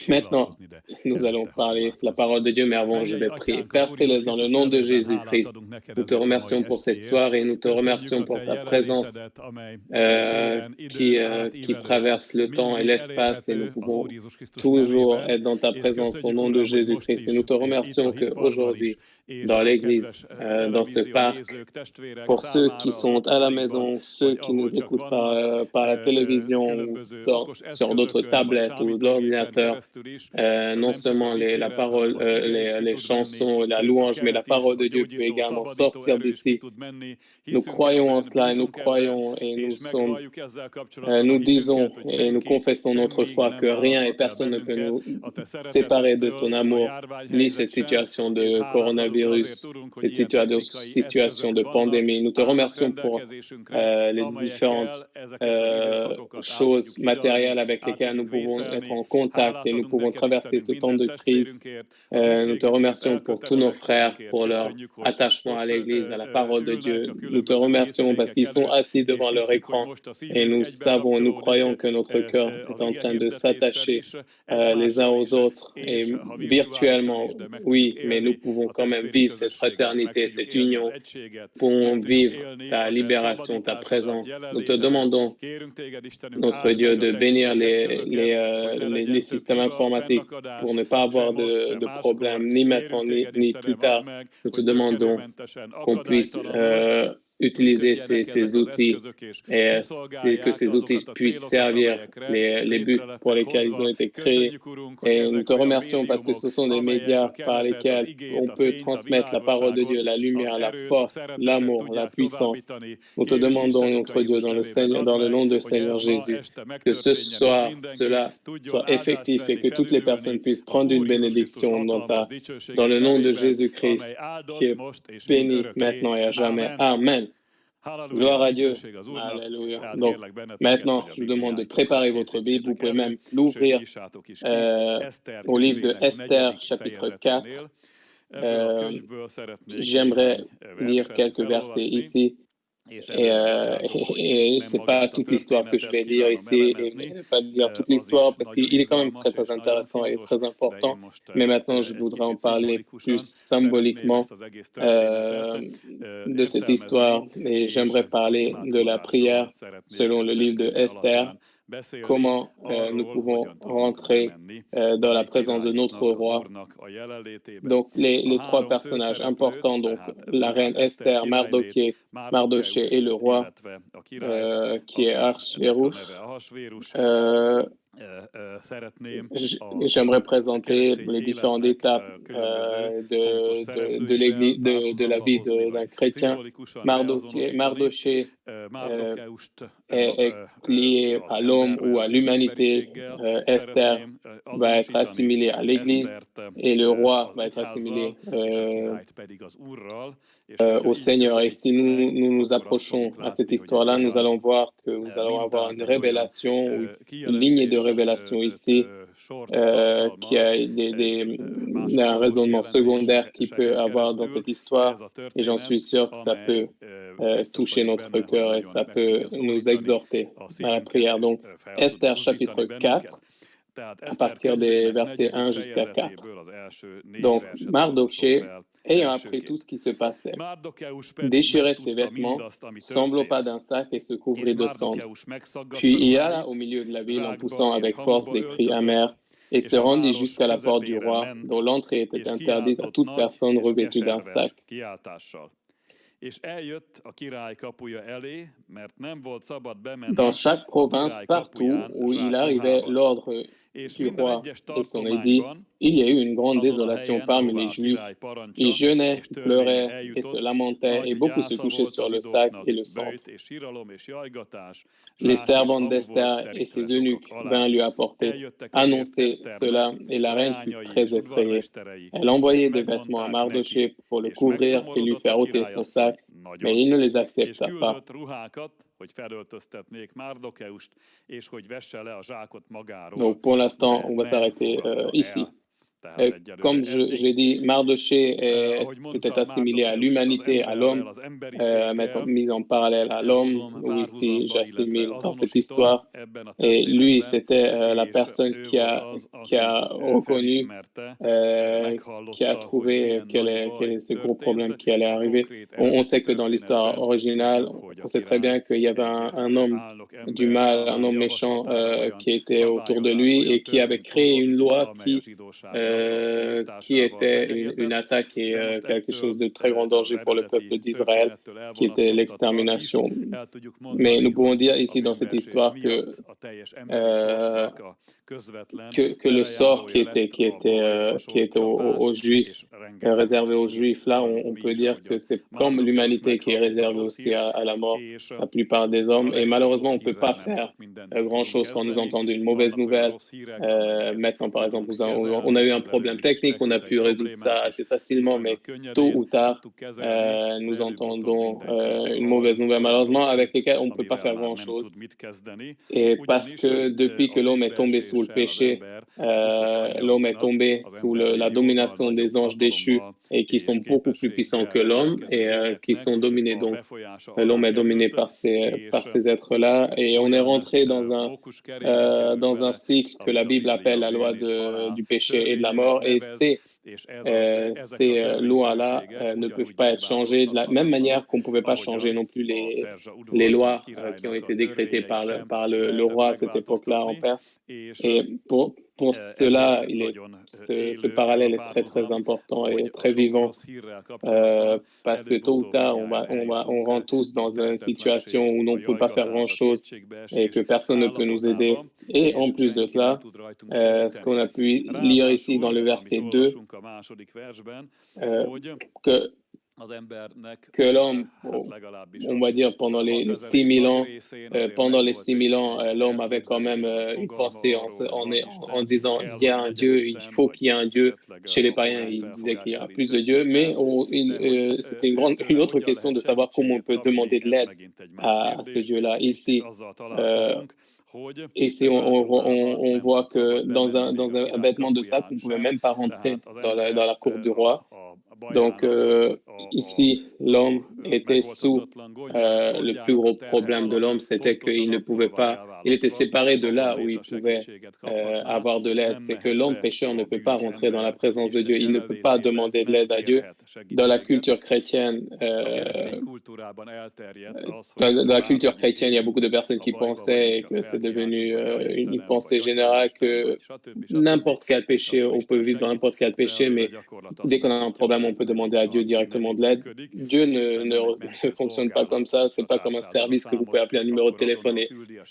Maintenant, nous allons parler la parole de Dieu, mais avant, je vais prier. Père Céleste, dans le nom de Jésus-Christ, nous te remercions pour cette soirée, nous te remercions pour ta présence qui traverse le temps et l'espace, et nous pouvons toujours être dans ta présence au nom de Jésus-Christ. Et nous te remercions qu'aujourd'hui, dans l'Église, dans ce parc, pour ceux qui sont à la maison, ceux qui nous écoutent par la télévision ou sur d'autres tablettes ou l'ordinateur, non seulement la parole, les chansons, la louange, mais la parole de Dieu peut également sortir d'ici. Nous croyons en cela et nous croyons et nous disons et nous confessons notre foi que rien et personne ne peut nous séparer de ton amour, ni cette situation de coronavirus, cette situation de pandémie. Nous te remercions pour les différentes choses matérielles avec lesquelles nous pouvons être en contact et nous pouvons traverser ce temps de crise. Nous te remercions pour tous nos frères, pour leur attachement à l'Église, à la parole de Dieu. Nous te remercions parce qu'ils sont assis devant leur écran et nous savons, nous croyons que notre cœur est en train de s'attacher les uns aux autres et virtuellement, oui, mais nous pouvons quand même vivre cette fraternité, cette union. Nous pouvons vivre ta libération, ta présence. Nous te demandons, notre Dieu, de bénir les systèmes informatiques pour ne pas avoir de problème, ni maintenant, ni plus tard. Nous te demandons qu'on puisse utiliser ces outils et que ces outils puissent servir les buts pour lesquels ils ont été créés. Et nous te remercions parce que ce sont des médias par lesquels on peut transmettre la parole de Dieu, la lumière, la force, l'amour, la puissance. Nous te demandons, notre Dieu, dans le nom de Seigneur Jésus, que ce soir, cela soit effectif et que toutes les personnes puissent prendre une bénédiction dans le nom de Jésus-Christ, qui est béni maintenant et à jamais. Amen. Gloire à Dieu. Alléluia. Donc, maintenant, je vous demande de préparer votre Bible. Vous pouvez même l'ouvrir au livre de Esther, chapitre 4. J'aimerais lire quelques versets ici. Et ce n'est pas toute l'histoire que je vais lire ici, et je ne vais pas lire toute l'histoire parce qu'il est quand même très, très intéressant et très important. Mais maintenant, je voudrais en parler plus symboliquement de cette histoire. Et j'aimerais parler de la prière selon le livre de Esther. Comment nous pouvons rentrer dans la présence de notre roi. Donc, les trois personnages importants, donc la reine Esther, Mardoché et le roi qui est Ahasverouch. J'aimerais présenter les différentes étapes de la vie d'un chrétien. Mardoché est lié à l'homme ou à l'humanité. Esther va être assimilé à l'Église et le roi va être assimilé au Seigneur. Et si nous approchons à cette histoire-là, nous allons voir que nous allons avoir une révélation, une lignée de révélation ici, qui a un raisonnement secondaire qui peut avoir dans cette histoire. Et j'en suis sûr que ça peut toucher notre cœur et ça peut nous exhorter à la prière. Donc, Esther chapitre 4, à partir des versets 1 jusqu'à 4. Donc, Mardoché, ayant appris tout ce qui se passait, déchirait ses vêtements, s'enveloppa d'un sac et se couvrit de cendres. Puis il alla au milieu de la ville en poussant avec force des cris amers et se rendit jusqu'à la porte du roi, dont l'entrée était interdite à toute personne revêtue d'un sac. Dans chaque province, partout où il arrivait l'ordre du roi et son édit, il y a eu une grande désolation parmi les Juifs. Ils jeûnaient, pleuraient et se lamentaient, et beaucoup se couchaient sur le sac et le cendre. Les servantes d'Esther et ses eunuques vinrent lui apporter, annoncer cela, et la reine fut très effrayée. Elle envoyait des vêtements à Mardoché pour le couvrir et lui faire ôter son sac, mais il ne les accepta pas. Donc pour l'instant, on va s'arrêter ici. Comme j'ai dit, Mardoché est peut-être assimilé à l'humanité, à l'homme, mis en parallèle à l'homme, ou ici j'assimile dans cette histoire. Et lui, c'était la personne qui a reconnu, euh, qui a trouvé quel est ce gros problème qui allait arriver. On sait que dans l'histoire originale, on sait très bien qu'il y avait un homme du mal, un homme méchant qui était autour de lui et qui avait créé une loi qui était une attaque et quelque chose de très grand danger pour le peuple d'Israël, qui était l'extermination. Mais nous pouvons dire ici dans cette histoire euh, que le sort qui était aux Juifs, réservé aux Juifs, là, on peut dire que c'est comme l'humanité qui est réservée aussi à la mort, la plupart des hommes. Et malheureusement, on ne peut pas faire grand-chose quand nous entendons une mauvaise nouvelle. Maintenant, par exemple, on a eu un problème technique, on a pu résoudre ça assez facilement, mais tôt ou tard, nous entendons une mauvaise nouvelle, malheureusement, avec lesquelles on ne peut pas faire grand-chose. Et parce que depuis que l'homme est tombé sous le péché, l'homme est tombé sous la domination des anges déchus et qui sont beaucoup plus puissants que l'homme et qui sont dominés. Donc, l'homme est dominé par ces êtres-là et on est rentré dans un cycle que la Bible appelle la loi du péché et de la mort. Et ces lois-là ne peuvent pas être changées de la même manière qu'on ne pouvait pas changer non plus les lois qui ont été décrétées par le roi à cette époque-là en Perse. Et pour cela, ce parallèle est très, très important et très vivant parce que tôt ou tard, on rentre tous dans une situation où on ne peut pas faire grand-chose et que personne ne peut nous aider. Et en plus de cela, ce qu'on a pu lire ici dans le verset 2, que l'homme, on va dire pendant les 6000 ans, l'homme avait quand même une pensée en disant il y a un Dieu, il faut qu'il y ait un Dieu. Chez les païens, ils disaient qu'il y a plus de dieux, mais c'était une autre question de savoir comment on peut demander de l'aide à ce Dieu-là. Ici, on voit que dans un vêtement de sac, on ne pouvait même pas rentrer dans la cour du roi. Donc, ici, l'homme était sous le plus gros problème de l'homme, c'était qu'il ne pouvait pas, il était séparé de là où il pouvait avoir de l'aide. C'est que l'homme pécheur ne peut pas rentrer dans la présence de Dieu, il ne peut pas demander de l'aide à Dieu. Dans la culture chrétienne, il y a beaucoup de personnes qui pensaient que c'est devenu une pensée générale que n'importe quel péché, on peut vivre dans n'importe quel péché, mais dès qu'on a un problème, on peut demander à Dieu directement de l'aide. Dieu ne fonctionne pas comme ça. C'est pas comme un service que vous pouvez appeler un numéro de téléphone et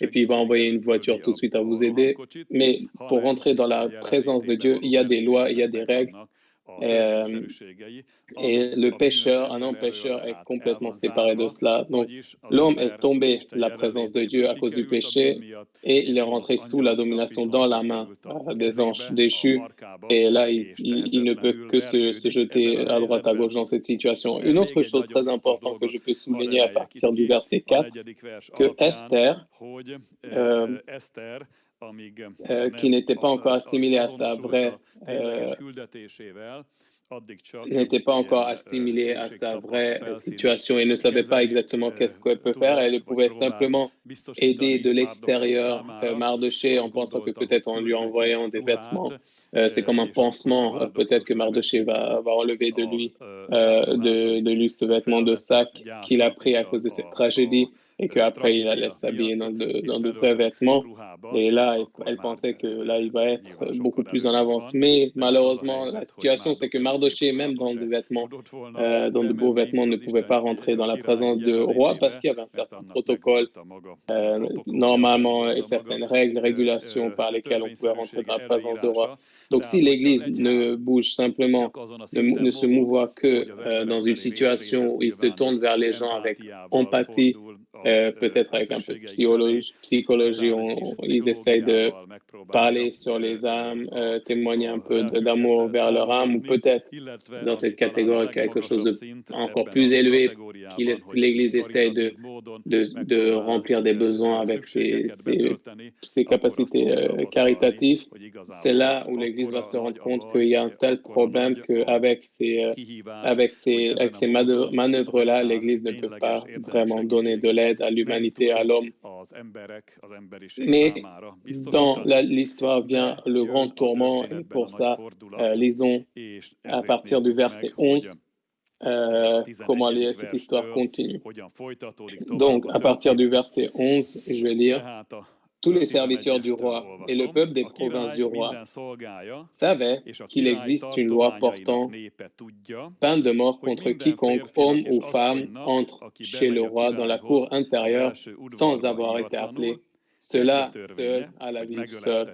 puis il va envoyer une voiture tout de suite à vous aider. Mais pour rentrer dans la présence de Dieu, il y a des lois, il y a des règles. Et le pécheur, un homme pécheur est complètement séparé de cela. Donc, l'homme est tombé de la présence de Dieu à cause du péché et il est rentré sous la domination dans la main des anges déchus. Et là, il ne peut que se jeter à droite, à gauche dans cette situation. Une autre chose très importante que je peux souligner à partir du verset 4, que Esther, qui n'était pas encore assimilée à sa vraie situation et ne savait pas exactement qu'est-ce qu'elle peut faire. Elle pouvait simplement aider de l'extérieur Mardoché en pensant que peut-être en lui envoyant des vêtements, c'est comme un pansement, peut-être que Mardoché va enlever de lui ce vêtement de sac qu'il a pris à cause de cette tragédie et qu'après il allait s'habiller dans de vrais vêtements. Et là, elle pensait que là, il va être beaucoup plus en avance. Mais malheureusement, la situation, c'est que Mardoché, même dans des vêtements, dans de beaux vêtements, ne pouvait pas rentrer dans la présence du roi parce qu'il y avait un certain protocole, normalement, et certaines régulations par lesquelles on pouvait rentrer dans la présence du roi. Donc, si l'Église ne bouge simplement, ne se mouvoie que dans une situation où il se tourne vers les gens avec empathie peut-être avec un peu de psychologie, ils essayent de parler sur les âmes, témoigner un peu d'amour vers leur âme, ou peut-être dans cette catégorie quelque chose de encore plus élevé, l'Église essaye de remplir des besoins avec ses capacités caritatives. C'est là où l'Église va se rendre compte qu'il y a un tel problème qu'avec ces manœuvres-là, l'Église ne peut pas vraiment donner de l'aide à l'humanité, à l'homme. Mais dans l'histoire vient le grand tourment, et pour ça, lisons à partir du verset 11 comment cette histoire continue. Donc, à partir du verset 11, je vais lire. Tous les serviteurs du roi et le peuple des provinces du roi savaient qu'il existe une loi portant peine de mort contre quiconque, homme ou femme, entre chez le roi dans la cour intérieure sans avoir été appelé. Cela seul a la vie seule.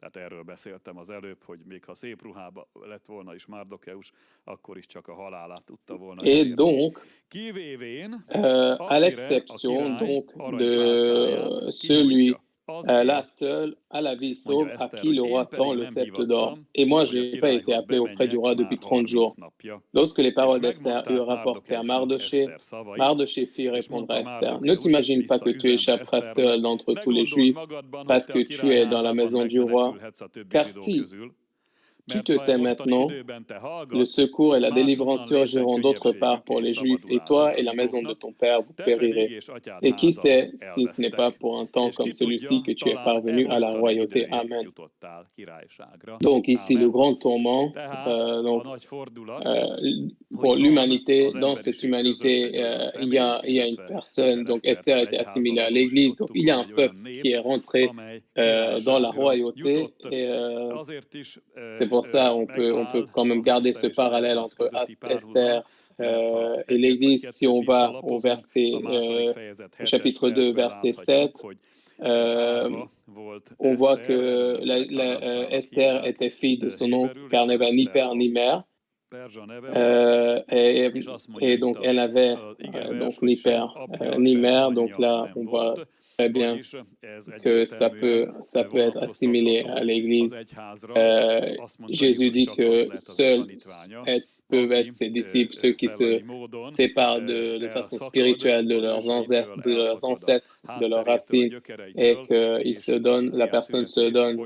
Tehát erről beszéltem az előbb, hogy még ha szép ruhába lett volna is Márdokeus, akkor is csak a halálát tudta volna elérni. Et donc, Kivévén, à l'exception donc de celui là seul à la vie sauve à qui le roi tend le sceptre d'or. Et moi, je n'ai pas été appelé auprès du roi depuis 30 jours. Lorsque les paroles d'Esther eurent rapporté à Mardoché, Mardoché fit répondre à Esther, ne t'imagine pas que tu échapperas seul d'entre tous les Juifs parce que tu es dans la maison du roi, car si tu te tais maintenant, le secours et la délivrance surgiront d'autre part pour les Juifs, et toi et la maison de ton père, vous périrez. Et qui sait si ce n'est pas pour un temps comme celui-ci que tu es parvenu à la royauté. Amen. Donc ici, le grand tourment, pour l'humanité, dans cette humanité, il y a une personne, donc Esther était assimilée à l'Église, donc il y a un peuple qui est rentré dans la royauté, et c'est pour ça on peut quand même garder ce parallèle entre Esther et l'Église. Si on va au chapitre 2, verset 7, on voit que Esther était fille de son oncle, car n'avait ni père ni mère. Et donc elle avait donc ni père ni mère. Donc là, on voit très bien que ça peut être assimilé à l'Église. Jésus dit que seuls peuvent être ses disciples, ceux qui se séparent de façon spirituelle de leurs ancêtres, de leurs racines, et que la personne se donne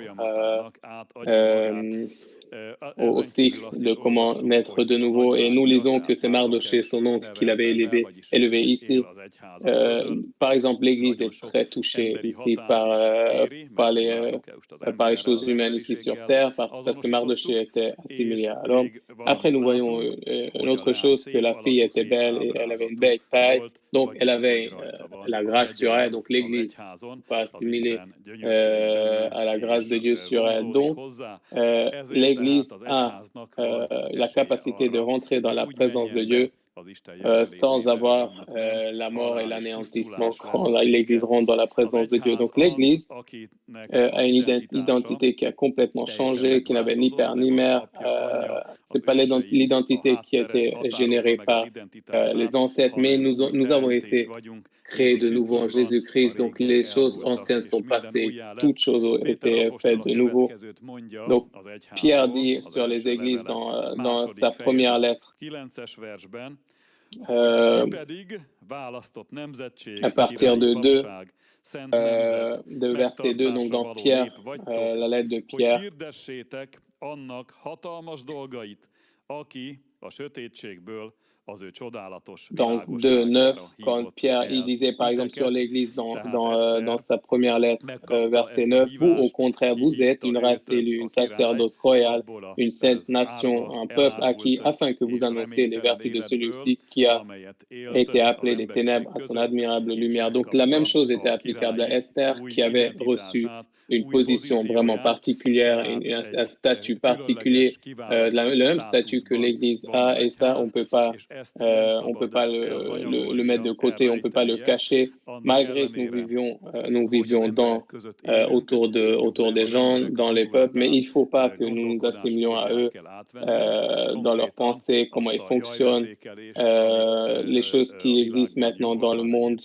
au cycle de comment naître de nouveau. Et nous lisons que c'est Mardoché, son oncle, qui l'avait élevé ici. Par exemple, l'Église est très touchée ici par les choses humaines ici sur terre, parce que Mardoché était assimilé à l'homme. Après, nous voyons une autre chose, que la fille était belle et elle avait une belle taille, donc elle avait la grâce sur elle. Donc l'Église pas assimilée à la grâce de Dieu sur elle. Donc l'Église a la capacité de rentrer dans la présence de Dieu sans avoir la mort et l'anéantissement quand l'Église rentre dans la présence de Dieu. Donc l'Église a une identité qui a complètement changé, qui n'avait ni père ni mère. C'est pas l'identité qui a été générée par les ancêtres, mais nous avons été créés de nouveau en Jésus-Christ. Donc les choses anciennes sont passées, toutes choses ont été faites de nouveau. Donc Pierre dit sur les églises dans sa première lettre, à partir de verset 2, donc dans Pierre, la lettre de Pierre, donc 2:9, quand Pierre il disait par exemple sur l'Église dans sa première lettre, verset 9, vous au contraire, vous êtes une race élue, une sacerdoce royale, une sainte nation, un peuple acquis, afin que vous annonciez les vertus de celui-ci qui a été appelé des ténèbres à son admirable lumière. Donc la même chose était applicable à Esther, qui avait reçu une position vraiment particulière, un statut particulier, le même statut que l'Église a, et ça, on ne peut pas on peut pas le mettre de côté, on peut pas le cacher, malgré que nous vivions autour des gens, dans les peuples, mais il faut pas que nous nous assimilions à eux, dans leurs pensées, comment ils fonctionnent, les choses qui existent maintenant dans le monde,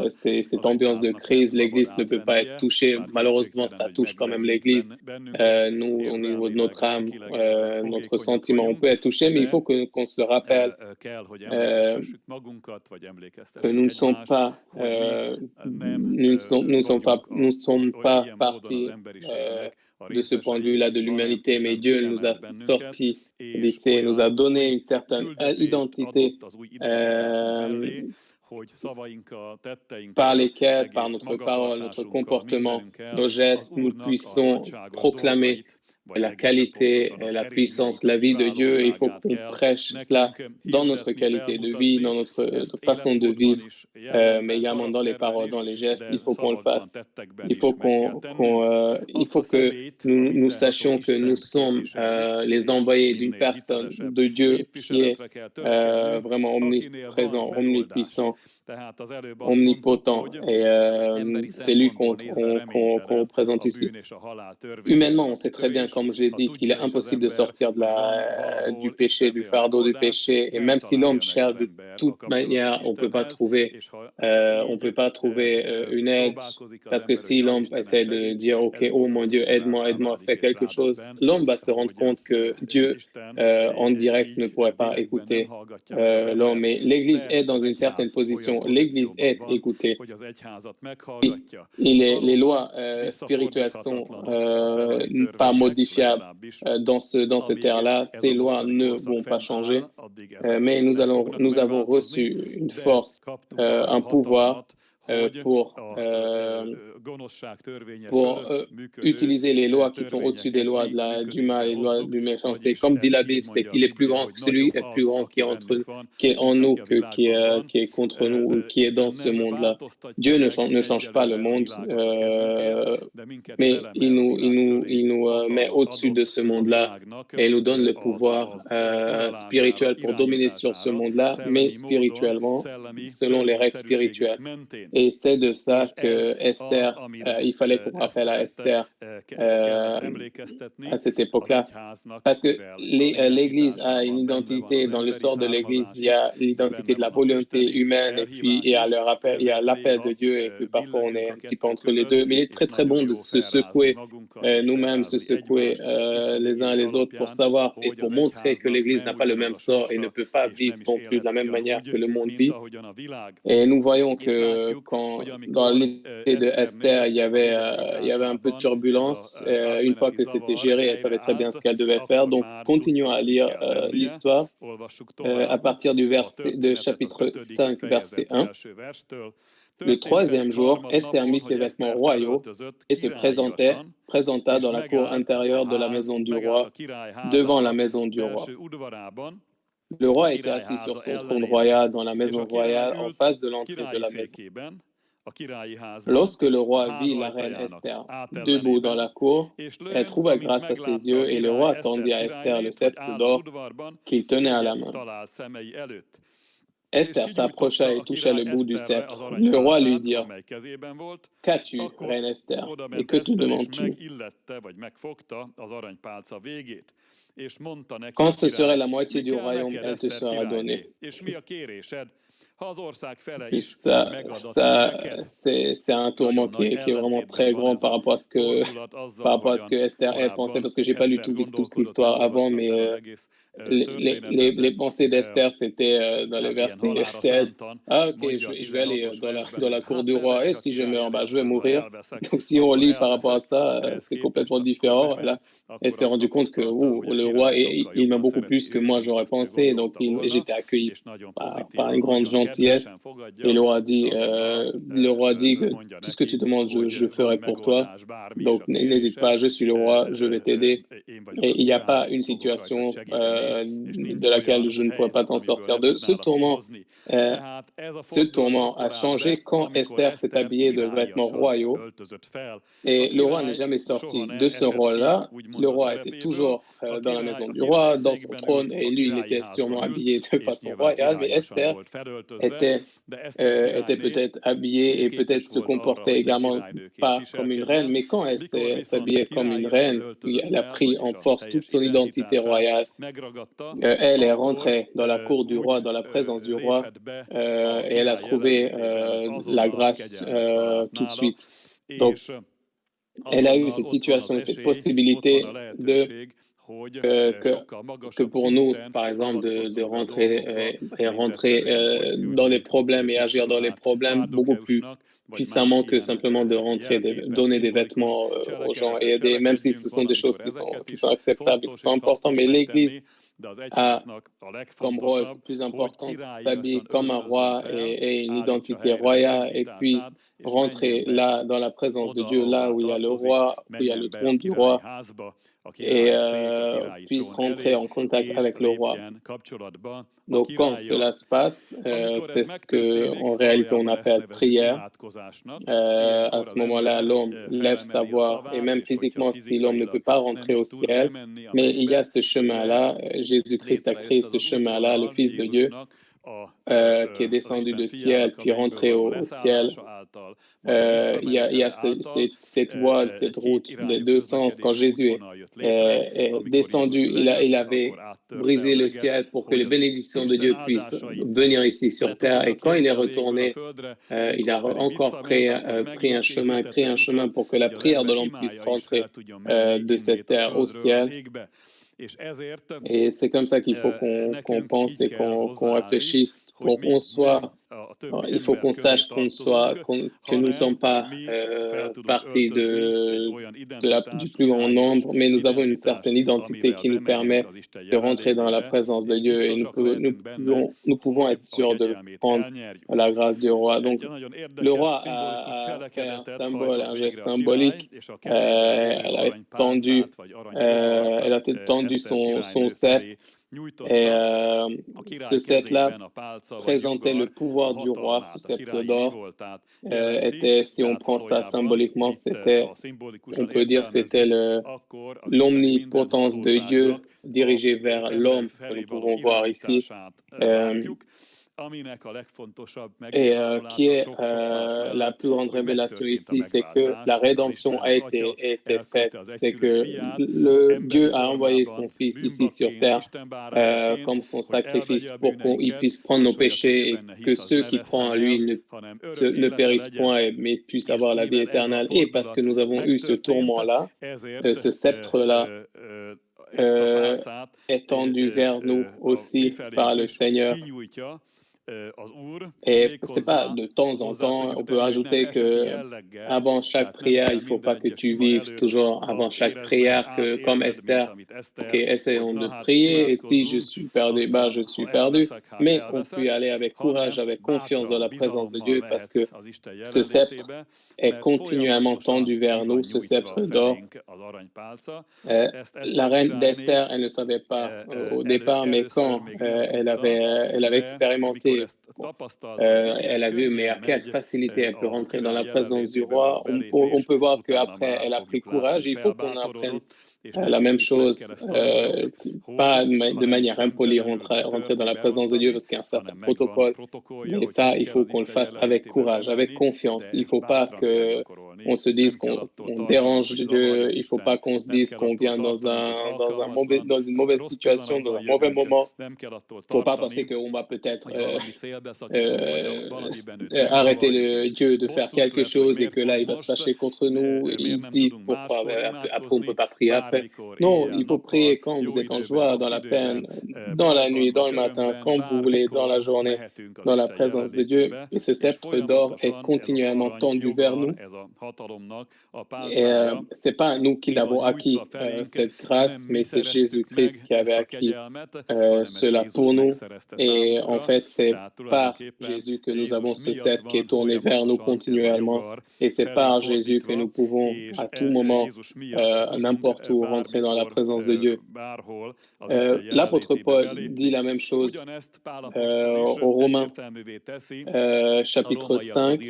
cette ambiance de crise, l'Église ne peut pas être touchée. Malheureusement, ça touche quand même l'Église. Nous, au niveau de notre âme, notre sentiment, on peut être touché, mais il faut qu'on se rappelle que nous ne sommes pas, nous ne sommes pas partis de ce point de vue-là de l'humanité, mais Dieu nous a sortis d'ici, nous a donné une certaine identité par lesquels, par notre parole, notre comportement, nos gestes, nous puissions proclamer la qualité, la puissance, la vie de Dieu. Il faut qu'on prêche cela dans notre qualité de vie, dans notre façon de vivre, mais également dans les paroles, dans les gestes. Il faut qu'on le fasse. Il faut que nous sachions que nous sommes les envoyés d'une personne, de Dieu qui est vraiment omniprésent, omnipuissant, omnipotent, et c'est lui qu'on représente ici. Humainement, on sait très bien, comme je l'ai dit, qu'il est impossible de sortir du péché, du fardeau du péché, et même si l'homme cherche de toute manière, on peut pas trouver une aide, parce que si l'homme essaie de dire, OK, oh mon Dieu, aide-moi, fais quelque chose, l'homme va se rendre compte que Dieu, en direct, ne pourrait pas écouter l'homme, mais l'Église est dans une certaine position. L'Église est écoutée. Les lois spirituelles sont pas modifiables dans cette ère-là. Ces lois ne vont pas changer, mais nous avons reçu une force, un pouvoir pour utiliser les lois qui sont au-dessus des lois du mal et des lois de méchanceté. Comme dit la Bible, c'est qu'il est plus grand, celui est plus grand qui est en nous que qui est contre nous, ou qui est dans ce monde-là. Dieu ne change pas le monde, mais il nous met au-dessus de ce monde-là et nous donne le pouvoir spirituel pour dominer sur ce monde-là, mais spirituellement, selon les règles spirituelles. Et c'est de ça que Esther, il fallait qu'on rappelle à Esther à cette époque-là, parce que l'Église a une identité. Dans l'histoire de l'Église, il y a l'identité de la volonté humaine, et puis il y a l'appel de Dieu, et puis parfois on est un petit peu entre les deux. Mais il est très très bon de se secouer nous-mêmes, se secouer les uns les autres pour savoir et pour montrer que l'Église n'a pas le même sort et ne peut pas vivre non plus de la même manière que le monde vit. Et nous voyons que quand dans l'idée de Esther, il y avait un peu de turbulence. Une fois que c'était géré, elle savait très bien ce qu'elle devait faire. Donc, continuons à lire l'histoire à partir de chapitre 5, verset 1. Le troisième jour, Esther mit ses vêtements royaux et se présenta dans la cour intérieure de la maison du roi, devant la maison du roi. Le roi était assis sur son trône royal dans la maison royale en face de l'entrée de la maison. Lorsque le roi vit la reine Esther debout dans la cour, elle trouva grâce à ses yeux, et le roi tendit à Esther le sceptre d'or qu'il tenait à la main. Esther s'approcha et toucha le bout du sceptre. Le roi lui dit: « Qu'as-tu, reine Esther, et que te demandes-tu? Quand ce serait la moitié du royaume, elle te sera donnée. » Puis ça c'est un tourment qui est vraiment très grand par rapport à ce que Esther elle pensait, parce que j'ai pas lu toute l'histoire avant, mais les pensées d'Esther, c'était dans le verset 16. Ah, ok, je vais aller dans la cour du roi, et si je meurs, je vais mourir. Donc si on lit par rapport à ça, c'est complètement différent. Là, elle s'est rendue compte que le roi, il m'a beaucoup plus que moi j'aurais pensé, donc j'étais accueilli par une grande gentillesse gentillesse. Et le roi dit que tout ce que tu demandes, je ferai pour toi. Donc, n'hésite pas, je suis le roi, je vais t'aider. Et il n'y a pas une situation de laquelle je ne pourrais pas t'en sortir. Euh, Ce tourment a changé quand Esther s'est habillée de vêtements royaux. Et le roi n'est jamais sorti de ce rôle-là. Le roi était toujours dans la maison du roi, dans son trône, et lui, il était sûrement habillé de façon royale. Mais Esther était, était peut-être habillée et peut-être se comportait également pas comme une reine. Mais quand elle s'habillait comme une reine, elle a pris en force toute son identité royale. Elle est rentrée dans la cour du roi, dans la présence du roi, et elle a trouvé la grâce tout de suite. Donc, elle a eu cette situation et cette possibilité que pour nous, par exemple, de rentrer et rentrer dans les problèmes et agir dans les problèmes beaucoup plus puissamment que simplement de rentrer, donner des vêtements aux gens et aider, même si ce sont des choses qui sont acceptables et qui sont importantes. Mais l'Église a comme rôle plus important de s'habiller comme un roi et une identité royale et puis rentrer là dans la présence de Dieu, là où il y a le roi, où il y a le trône du roi et puisse rentrer en contact avec le roi. Donc, quand cela se passe, c'est ce qu'en réalité on appelle prière. À ce moment-là, l'homme lève sa voix, et même physiquement, si l'homme ne peut pas rentrer au ciel, mais il y a ce chemin-là. Jésus-Christ a créé ce chemin-là, le Fils de Dieu, qui est descendu du ciel, puis rentré au ciel. Il y a cette voie, cette route des deux sens. Quand Jésus est descendu, il avait brisé le ciel pour que les bénédictions de Dieu puissent venir ici sur terre. Et quand il est retourné, il a encore pris un chemin pour que la prière de l'homme puisse rentrer de cette terre au ciel. Et c'est comme ça qu'il faut qu'on pense et qu'on réfléchisse pour qu'on soit. Il faut qu'on sache que nous ne sommes pas partie du plus grand nombre, mais nous avons une certaine identité qui nous permet de rentrer dans la présence de Dieu et nous pouvons être sûrs de prendre la grâce du roi. Donc, le roi a fait un symbole, un geste symbolique. Elle a tendu son sceptre. Et ce sceptre-là présentait le pouvoir du roi, ce sceptre d'or. Si on prend ça symboliquement, on peut dire c'était l'omnipotence de Dieu dirigée vers l'homme que nous pouvons voir ici. Et qui est la plus grande révélation ici, c'est que la rédemption a été faite, c'est que Dieu a envoyé son Fils ici sur terre comme son sacrifice pour qu'il puisse prendre nos péchés et que ceux qui croient en lui ne périssent point mais puissent avoir la vie éternelle. Et parce que nous avons eu ce tourment-là, ce sceptre-là, étendu vers nous aussi par le Seigneur. Et c'est pas de temps en temps, on peut ajouter que avant chaque prière, il faut pas que tu vives toujours avant chaque prière comme Esther. Ok, essayons de prier et si je suis perdu, je suis perdu. Mais on peut y aller avec courage, avec confiance dans la présence de Dieu parce que ce sceptre est continuellement tendu vers nous, ce sceptre d'or. La reine d'Esther, elle ne savait pas au départ, mais quand elle avait expérimenté, elle a vu, mais à quelle facilité elle peut rentrer dans la présence du roi. On peut voir qu'après, elle a pris courage. Il faut qu'on apprenne la même chose, pas de manière impolie, rentrer dans la présence de Dieu parce qu'il y a un certain protocole. Mais ça, il faut qu'on le fasse avec courage, avec confiance. Il ne faut pas qu'on se dise qu'on dérange Dieu. Il ne faut pas qu'on se dise qu'on vient dans une mauvaise situation, dans un mauvais moment. Il ne faut pas penser qu'on va peut-être arrêter le Dieu de faire quelque chose et que là, il va se fâcher contre nous. Et il se dit pourquoi après, on ne peut pas prier après. après. Non, il faut prier quand vous êtes en joie, dans la peine, dans la nuit, dans le matin, quand vous voulez, dans la journée, dans la présence de Dieu. Et ce sceptre d'or est continuellement tendu vers nous. Et c'est pas nous qui l'avons acquis, cette grâce, mais c'est Jésus-Christ qui avait acquis cela pour nous. Et en fait, c'est par Jésus que nous avons ce sceptre qui est tourné vers nous continuellement. Et c'est par Jésus que nous pouvons à tout moment, n'importe où, rentrer dans la présence de Dieu. L'apôtre Paul dit la même chose aux Romains, chapitre 5,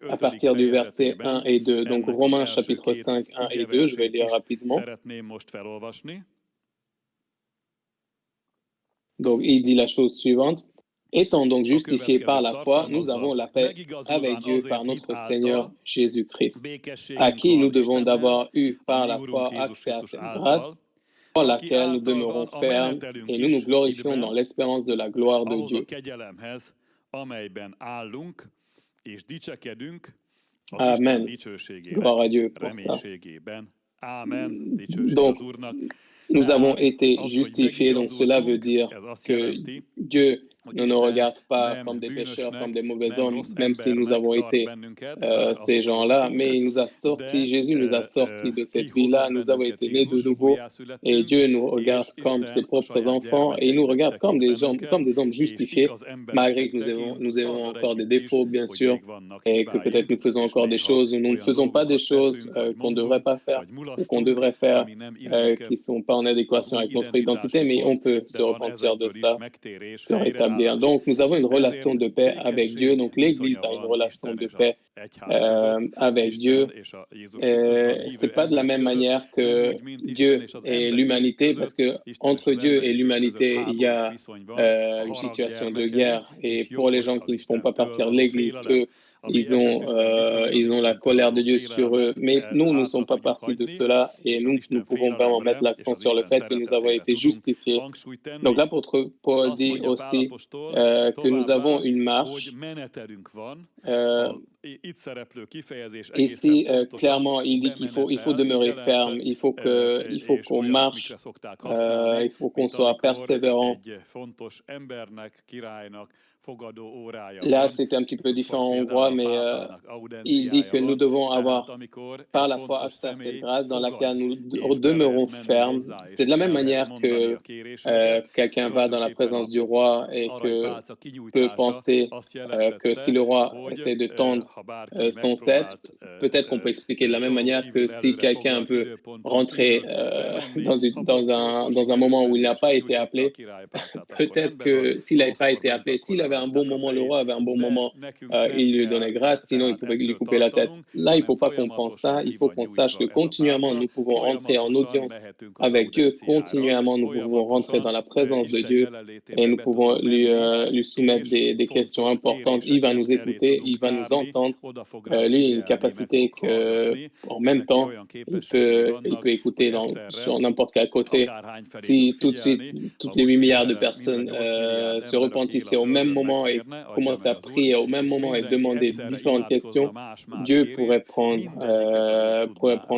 à partir du verset 1 et 2. Donc Romains chapitre 5, 1 et 2, je vais lire rapidement. Donc il dit la chose suivante. Étant donc justifiés par la foi, nous avons la paix avec Dieu par notre Seigneur Jésus-Christ, à qui nous devons d'avoir eu par la foi accès à cette grâce, par laquelle nous demeurons fermes et nous nous glorifions dans l'espérance de la gloire de Dieu. Amen. Gloire à Dieu pour ça. Donc, nous avons été justifiés, donc cela veut dire que Dieu ne nous regarde pas comme des pécheurs, comme des mauvais hommes, même si nous avons été ces gens-là, mais il nous a sortis, Jésus nous a sortis de cette vie-là, nous avons été nés de nouveau, et Dieu nous regarde comme ses propres enfants, et il nous regarde comme des hommes justifiés, malgré que nous avons encore des défauts, bien sûr, et que peut-être nous faisons encore des choses, ou nous ne faisons pas des choses qu'on ne devrait pas faire, ou qu'on devrait faire, qui ne sont pas en adéquation avec notre identité, mais on peut se repentir de ça, se rétablir. Donc, nous avons une relation de paix avec Dieu. Donc, l'Église a une relation de paix avec Dieu. C'est pas de la même manière que Dieu et l'humanité, parce que entre Dieu et l'humanité, il y a une situation de guerre. Et pour les gens qui ne font pas partir de l'Église, eux, ils ont la colère de Dieu sur eux. Mais nous ne sommes pas partis de cela et nous pouvons vraiment mettre l'accent sur le fait que nous avons été justifiés. Donc l'apôtre Paul dit aussi que nous avons une marche. Ici, clairement, il dit qu'il faut demeurer ferme, il faut qu'on marche, il faut qu'on soit persévérant. Là, c'est un petit peu différent en hongrois, mais il dit que nous devons avoir par la foi accès à cette grâce dans laquelle nous demeurons fermes. C'est de la même manière que quelqu'un va dans la présence du roi et que peut penser que si le roi essaie de tendre son sceptre, peut-être qu'on peut expliquer de la même manière que si quelqu'un veut rentrer dans un moment où il n'a pas été appelé, peut-être que s'il n'avait pas été appelé, s'il avait un bon moment, le roi avait un bon moment, il lui donnait grâce, sinon il pouvait lui couper la tête. Là, il ne faut pas qu'on pense ça, il faut qu'on sache que continuellement, nous pouvons entrer en audience avec Dieu, continuellement, nous pouvons rentrer dans la présence de Dieu et nous pouvons lui soumettre des questions importantes. Il va nous écouter, il va nous entendre. Lui, il a une capacité qu'en même temps, il peut écouter sur n'importe quel côté. Si tout de suite, toutes les 8 milliards de personnes se repentissaient au même moment et commençaient à prier au même moment et demander différentes questions, Dieu pourrait prendre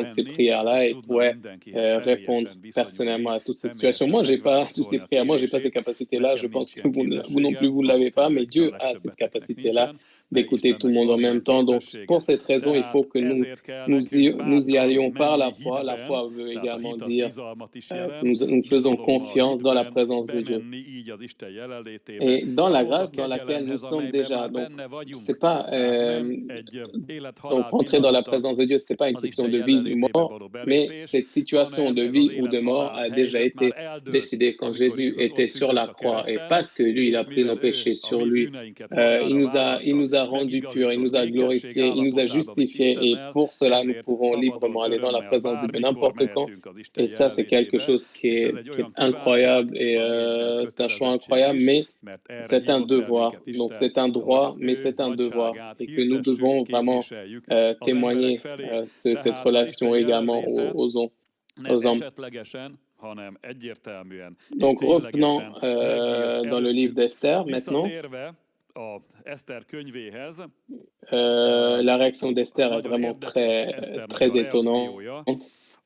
ces prières-là et pourrait répondre personnellement à toute cette situation. Moi, j'ai pas toutes ces prières, moi, j'ai pas ces capacités-là. Je pense que vous non plus, vous ne l'avez pas, mais Dieu a cette capacité-là d'écouter tout le monde en même temps. Donc, pour cette raison, il faut que nous y allions par la foi. La foi veut également dire que nous faisons confiance dans la présence de Dieu. Et dans la grâce dans laquelle nous sommes déjà. Donc, c'est pas donc rentrer dans la présence de Dieu, c'est pas une question de vie ou mort, mais cette situation de vie ou de mort a déjà été décidée quand Jésus était sur la croix. Et parce que lui, il a pris nos péchés sur lui, il nous a rendus purs, il nous a glorifiés, il nous a justifiés. Et pour cela, nous pouvons librement aller dans la présence de Dieu n'importe quand. Et ça, c'est quelque chose qui est incroyable et c'est un choix incroyable, mais c'est un devoir. Donc, c'est un droit, mais c'est un devoir. Et que nous devons vraiment témoigner cette relation également aux hommes. Donc, revenons dans le livre d'Esther maintenant. La réaction d'Esther est vraiment très étonnante.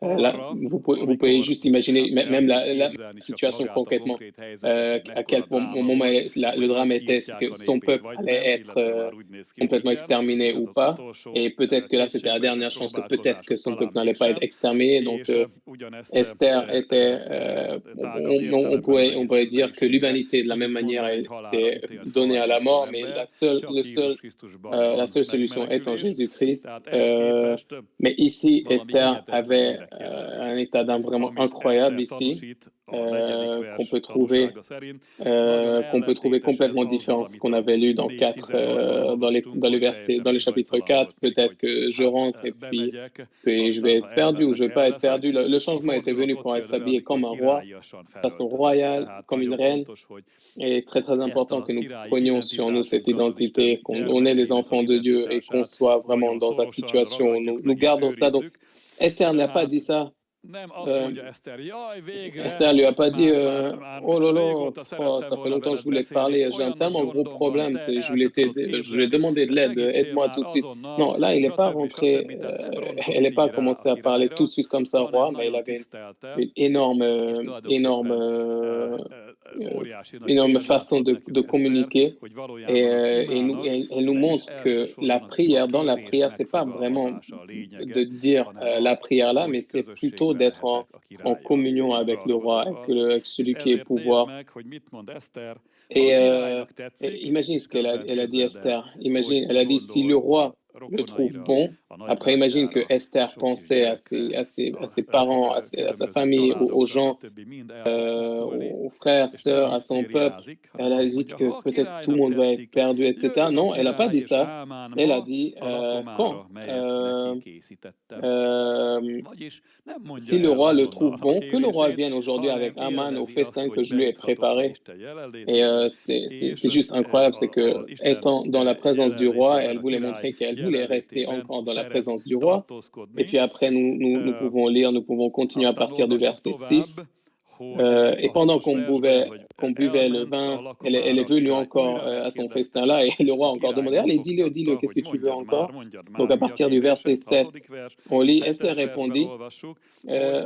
Vous pouvez juste imaginer même la situation concrètement, à quel moment le drame était, c'est que son peuple allait être complètement exterminé ou pas. Et peut-être que là, c'était la dernière chance que peut-être que son peuple n'allait pas être exterminé. Donc, Esther était, on pourrait dire que l'humanité, de la même manière, était donnée à la mort, mais la seule solution est en Jésus-Christ. Mais ici, Esther avait un état d'âme vraiment incroyable ici, qu'on peut trouver complètement différent de ce qu'on avait lu dans dans les chapitres 4. Peut-être que je rentre et puis je vais être perdu ou je vais pas être perdu. Le changement était venu quand elle s'habillait comme un roi, de façon royale, comme une reine. Et très, très important que nous prenions sur nous cette identité, qu'on est les enfants de Dieu et qu'on soit vraiment dans la situation où nous gardons cela. Donc, Esther n'a pas dit ça. Esther lui a pas dit oh là là, ça fait longtemps que je voulais te parler, j'ai un tellement gros problème, je voulais demander de l'aide, aide-moi tout de suite. Non, là, il n'est pas rentré, elle n'est pas commencé à parler tout de suite comme ça, roi, mais il avait une énorme façon de communiquer. Et elle nous montre que dans la prière, c'est pas vraiment de dire la prière là, mais c'est plutôt d'être en communion avec le roi, avec celui qui est pouvoir. Et imagine ce qu'elle a dit, Esther. Imagine, elle a dit, si le roi le trouve bon. Après, imagine que Esther pensait à ses parents, à sa famille, aux gens, aux frères, sœurs, à son peuple. Elle a dit que peut-être tout le monde va être perdu, etc. Non, elle n'a pas dit ça. Elle a dit quand si le roi le trouve bon, que le roi vienne aujourd'hui avec Aman au festin que je lui ai préparé. Et c'est juste incroyable, c'est que étant dans la présence du roi, elle voulait montrer qu'elle voulait rester encore dans la présence du roi. Et puis après, nous pouvons lire, nous pouvons continuer à partir du verset 6. Et pendant qu'on buvait le vin, elle est venue encore à son festin-là et le roi a encore demandé, allez, dis-le, qu'est-ce que tu veux encore? Donc à partir du verset 7, on lit, Esther répondit,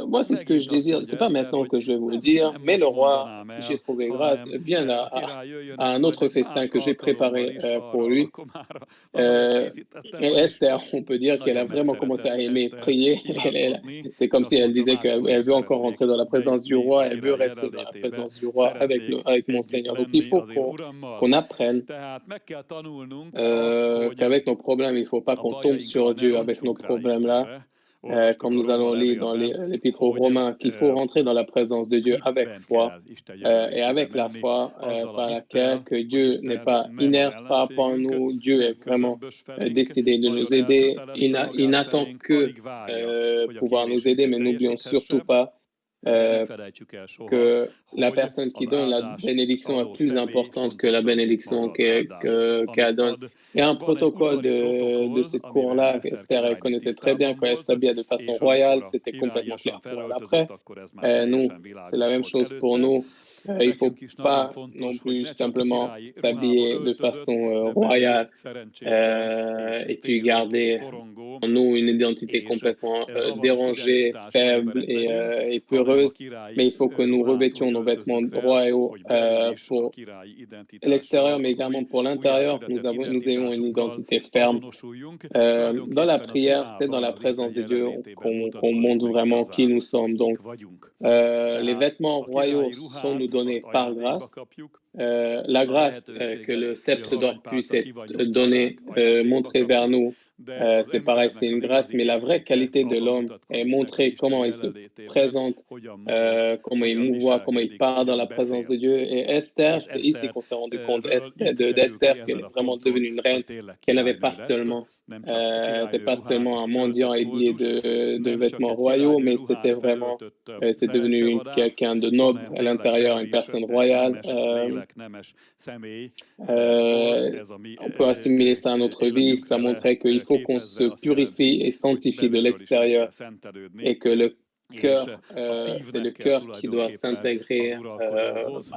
moi c'est ce que je désire, c'est pas maintenant que je vais vous le dire, mais le roi, si j'ai trouvé grâce, vienne à un autre festin que j'ai préparé pour lui. Et Esther, on peut dire qu'elle a vraiment commencé à aimer prier. C'est comme si elle disait qu'elle veut encore rentrer dans la présence du roi, elle veut rester dans la présence du roi avec mon Seigneur. Donc il faut qu'on apprenne qu'avec nos problèmes, il ne faut pas qu'on tombe sur Dieu avec nos problèmes-là. Comme nous allons lire dans l'Épître aux Romains, qu'il faut rentrer dans la présence de Dieu avec foi et avec la foi par laquelle que Dieu n'est pas inerte par rapport à nous. Dieu est vraiment décidé de nous aider. Il n'attend que pouvoir nous aider, mais n'oublions surtout pas que la personne qui donne la bénédiction est plus importante que la bénédiction qu'elle donne. Il y a un protocole de ce cours-là qu'Esther elle connaissait très bien quand elle s'habillait de façon royale, c'était complètement clair pour elle. Après, nous, c'est la même chose pour nous. Il ne faut pas non plus simplement s'habiller de façon royale et puis garder en nous une identité complètement dérangée, faible et peureuse, mais il faut que nous revêtions nos vêtements royaux pour l'extérieur, mais également pour l'intérieur, nous ayons une identité ferme. Dans la prière, c'est dans la présence de Dieu qu'on montre vraiment qui nous sommes. Donc, les vêtements royaux sont nous donnés par grâce. La grâce que le sceptre d'or puisse être donné, montré vers nous, c'est pareil, c'est une grâce, mais la vraie qualité de l'homme est montrer comment il se présente, comment il mouvoie, comment il parle dans la présence de Dieu. Et Esther, c'est ici qu'on s'est rendu compte d'Esther qu'elle est vraiment devenue une reine, qu'elle n'avait pas seulement un mendiant habillé de vêtements royaux, mais c'était vraiment, c'est devenu quelqu'un de noble à l'intérieur, une personne royale. On peut assimiler ça à notre vie, ça montrait qu'il faut qu'on se purifie et sanctifie de l'extérieur et que cœur, c'est le cœur qui doit s'intégrer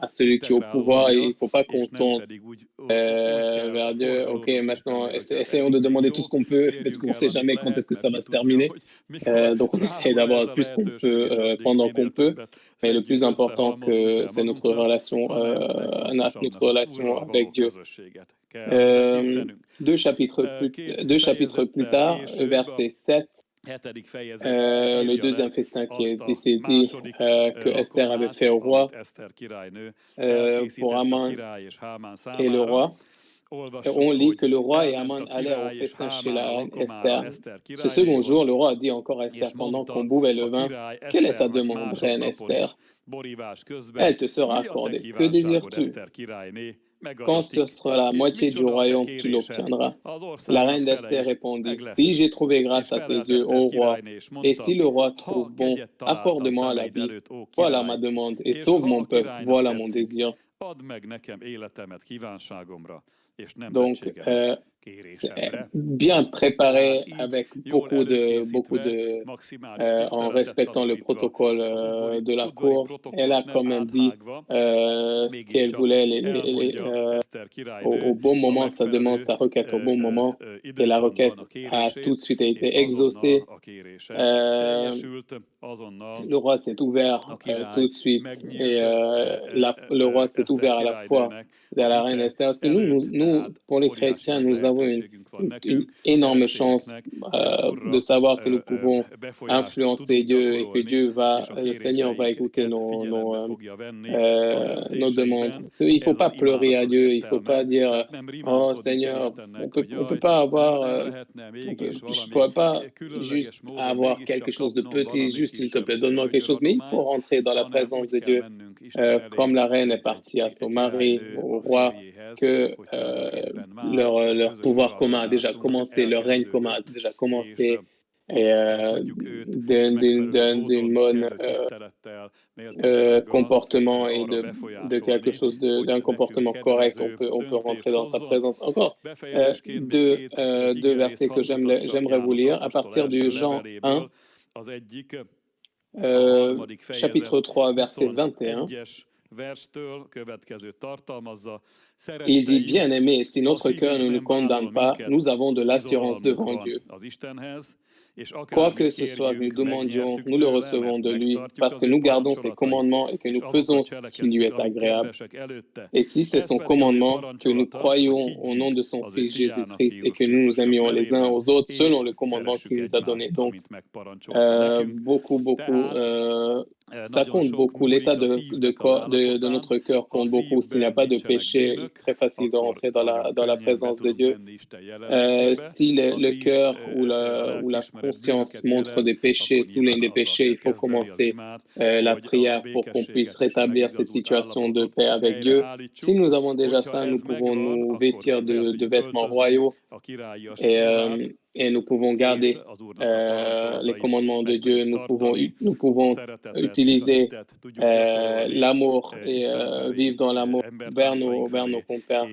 à celui qui est au pouvoir. Il ne faut pas qu'on tombe vers Dieu. Ok, maintenant, essayons de demander tout ce qu'on peut, parce qu'on ne sait jamais quand est-ce que ça va se terminer. Donc, on essaie d'avoir le plus qu'on peut pendant qu'on peut. Mais le plus important, c'est notre relation avec Dieu. Deux chapitres plus tard, verset 7, le deuxième festin qui est ici dit que Esther avait fait au roi pour Haman et le roi. On lit que le roi et Haman allèrent au festin chez la reine Esther. Ce second jour, le roi a dit encore à Esther pendant qu'on buvait le vin: « Quelle est ta demande, reine Esther? Elle te sera accordée. Que désires-tu? Quand ce sera la moitié du royaume, tu l'obtiendras. » La reine d'Esther répondit: « Si j'ai trouvé grâce à tes yeux, ô roi, et si le roi trouve bon, accorde-moi la vie. Voilà ma demande, et sauve mon peuple. Voilà mon désir. » Donc, bien préparé avec en respectant le protocole de la cour. Elle a quand même dit ce qu'elle voulait au bon moment, sa demande, sa requête au bon moment, et la requête a tout de suite été exaucée. Le roi s'est ouvert tout de suite, et le roi s'est ouvert à la fois vers la reine Esther. Parce que nous, pour les chrétiens, nous avons une énorme chance de savoir que nous pouvons influencer Dieu et que le Seigneur va écouter nos demandes. Il ne faut pas pleurer à Dieu, il ne faut pas dire « Oh Seigneur, on peut pas avoir, je pourrais pas juste avoir quelque chose de petit, juste s'il te plaît, donne-moi quelque chose. » Mais il faut rentrer dans la présence de Dieu, comme la reine est partie à son mari, au roi, que leur pouvoir commun a déjà commencé, leur règne commun a déjà commencé, et d'une bonne comportement et d'un comportement correct, on peut rentrer dans sa présence. Encore deux versets que j'aimerais vous lire à partir du Jean 1, chapitre 3, verset 21. Il dit: « Bien-aimés, si notre cœur ne nous condamne pas, nous avons de l'assurance devant Dieu. Quoi que ce soit que nous demandions, nous le recevons de lui, parce que nous gardons ses commandements et que nous faisons ce qui lui est agréable. Et si c'est son commandement, que nous croyons au nom de son Fils Jésus-Christ et que nous nous aimions les uns aux autres selon le commandement qu'il nous a donné. » Donc, ça compte beaucoup. L'état de notre cœur compte beaucoup. S'il n'y a pas de péché, très facile de rentrer dans la présence de Dieu. Si le cœur ou la conscience montre des péchés, souligne des péchés, il faut commencer la prière pour qu'on puisse rétablir cette situation de paix avec Dieu. Si nous avons déjà ça, nous pouvons nous vêtir de vêtements royaux et nous pouvons garder les commandements de Dieu. Nous pouvons utiliser l'amour et vivre dans l'amour vers nos compères.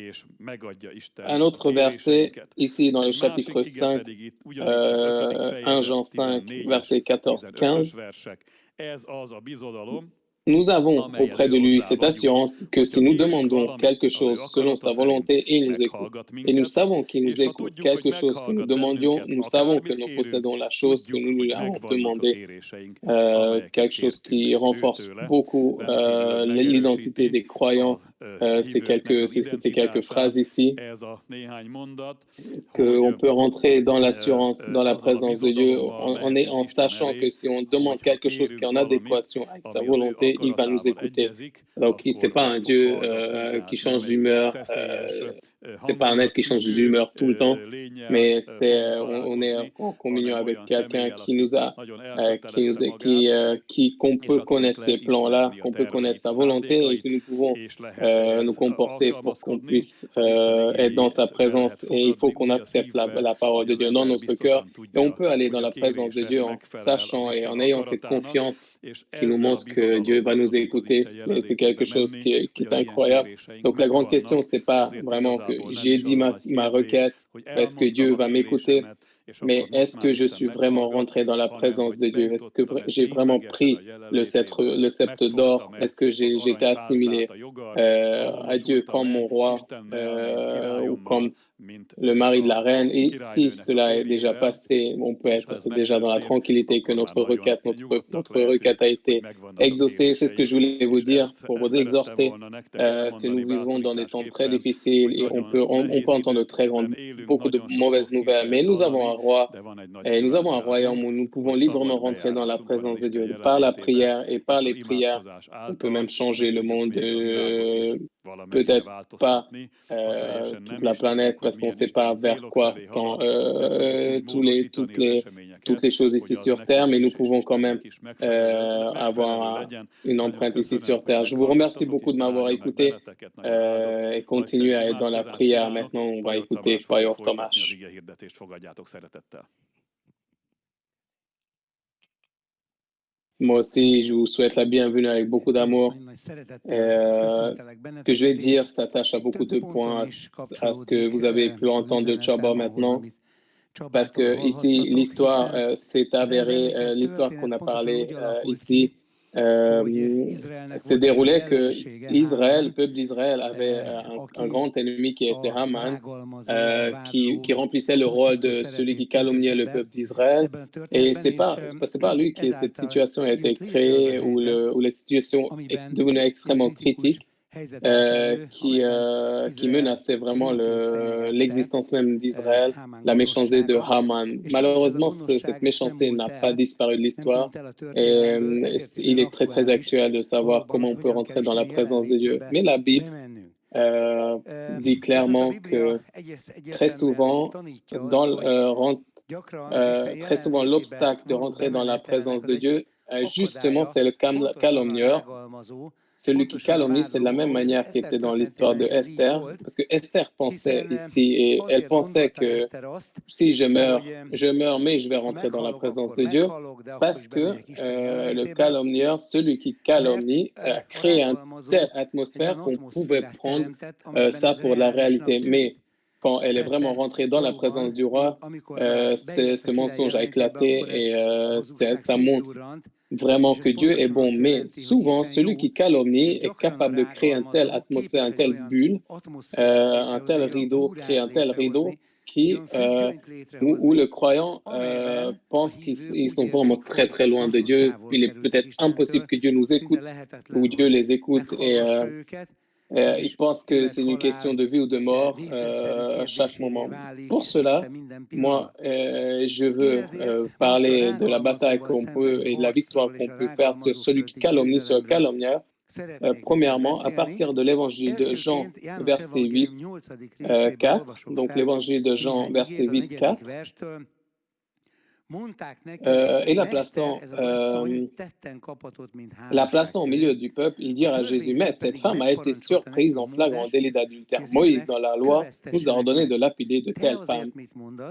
Un autre verset, ici dans le chapitre 5, 1 Jean 5, verset 14-15. Nous avons auprès de lui cette assurance que si nous demandons quelque chose selon sa volonté, il nous écoute. Et nous savons qu'il nous écoute. Quelque chose que nous demandions, nous savons que nous possédons la chose que nous lui avons demandée. Quelque chose qui renforce beaucoup l'identité des croyants. C'est quelques phrases ici qu'on peut rentrer dans l'assurance, dans la présence de Dieu, en sachant que si on demande quelque chose qui est en adéquation avec sa volonté, il va nous écouter. Donc, ce n'est pas un Dieu qui change d'humeur, c'est pas un être qui change d'humeur tout le temps, mais on est en communion avec quelqu'un qu'on peut connaître ses plans-là, qu'on peut connaître sa volonté et que nous pouvons nous comporter pour qu'on puisse être dans sa présence. Et il faut qu'on accepte la parole de Dieu dans notre cœur. Et on peut aller dans la présence de Dieu en sachant et en ayant cette confiance qui nous montre que Dieu va nous écouter. C'est quelque chose qui est incroyable. Donc la grande question, c'est pas vraiment que j'ai dit ma requête, est-ce que Dieu va m'écouter? Mais est-ce que je suis vraiment rentré dans la présence de Dieu? Est-ce que j'ai vraiment pris le sceptre d'or? Est-ce que j'ai été assimilé à Dieu comme mon roi ou comme le mari de la reine? Et si cela est déjà passé, on peut être déjà dans la tranquillité que notre requête a été exaucée. C'est ce que je voulais vous dire pour vous exhorter que nous vivons dans des temps très difficiles et on peut entendre beaucoup de mauvaises nouvelles, mais nous avons un roi et nous avons un royaume où nous pouvons librement rentrer dans la présence de Dieu. Par la prière et par les prières, on peut même changer le monde, peut-être pas toute la planète parce qu'on ne sait pas vers quoi tend toutes les choses ici sur Terre, mais nous pouvons quand même avoir une empreinte ici sur Terre. Je vous remercie beaucoup de m'avoir écouté et continuez à être dans la prière. Maintenant, on va écouter Fire of Tomás. Moi aussi, je vous souhaite la bienvenue avec beaucoup d'amour. Ce que je vais dire s'attache à beaucoup de points, à ce que vous avez pu entendre de Csaba maintenant. Parce que ici, l'histoire s'est avérée, l'histoire qu'on a parlé ici, s'est déroulé que Israël, le peuple d'Israël avait un grand ennemi qui était Haman, qui remplissait le rôle de celui qui calomniait le peuple d'Israël. Et c'est pas lui que cette situation a été créée où la situation est devenue extrêmement critique. Qui menaçait vraiment l'existence même d'Israël, la méchanceté de Haman. Malheureusement, cette méchanceté n'a pas disparu de l'histoire et il est très, très actuel de savoir comment on peut rentrer dans la présence de Dieu. Mais la Bible dit clairement que très souvent, très souvent, l'obstacle de rentrer dans la présence de Dieu, justement, c'est le calomnieur. Celui qui calomnie, c'est de la même manière qui était dans l'histoire de Esther, parce que Esther pensait ici, et elle pensait que si je meurs, mais je vais rentrer dans la présence de Dieu, parce que le calomnieur, celui qui calomnie, a créé une telle atmosphère qu'on pouvait prendre ça pour la réalité. Mais quand elle est vraiment rentrée dans la présence du roi, ce mensonge a éclaté et ça montre vraiment que Dieu est bon, mais souvent, celui qui calomnie est capable de créer une telle atmosphère, une telle bulle, un tel rideau, créer un tel rideau où le croyant pense qu'ils sont vraiment très, très loin de Dieu. Il est peut-être impossible que Dieu nous écoute ou Dieu les écoute et ils pensent que c'est une question de vie ou de mort à chaque moment. Pour cela, moi, je veux parler de la bataille qu'on peut et de la victoire qu'on peut faire sur celui qui calomnie, sur le calomnieur. Premièrement, à partir de l'évangile de Jean, verset 8, 4, donc l'évangile de Jean, verset 8, 4, et la plaçant au milieu du peuple, ils dirent à Jésus, Maître, cette femme a été surprise en flagrant délit d'adultère. Moïse, dans la loi, nous a ordonné de lapider de telles femmes.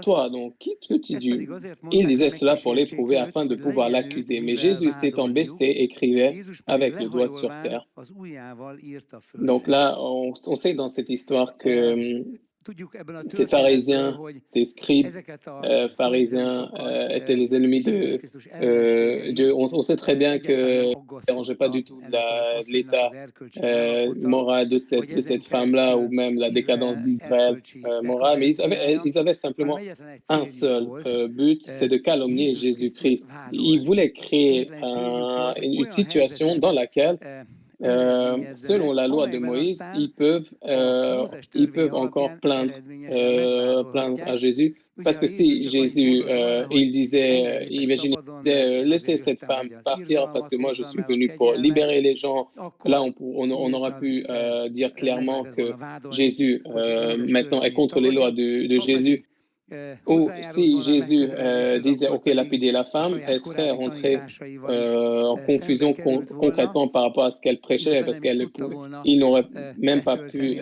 Toi, donc, qui que tu dis? Il disait cela pour l'éprouver afin de pouvoir l'accuser. Mais Jésus s'étant baissé, écrivait avec le doigt sur terre. Donc là, on sait dans cette histoire que ces pharisiens, ces scribes pharisiens étaient les ennemis de Dieu. On sait très bien que ça ne dérangeait pas du tout de l'état moral de cette femme-là ou même la décadence d'Israël morale, mais ils avaient simplement un seul but, c'est de calomnier Jésus-Christ. Ils voulaient créer une situation dans laquelle selon la loi de Moïse, ils peuvent encore plaindre à Jésus, parce que si Jésus, il disait, laissez cette femme partir parce que moi je suis venu pour libérer les gens, là on aura pu dire clairement que Jésus maintenant est contre les lois de Jésus. Ou si Jésus disait, OK, lapider la femme, elle serait rentrée en confusion concrètement par rapport à ce qu'elle prêchait, parce qu'il n'aurait même pas pu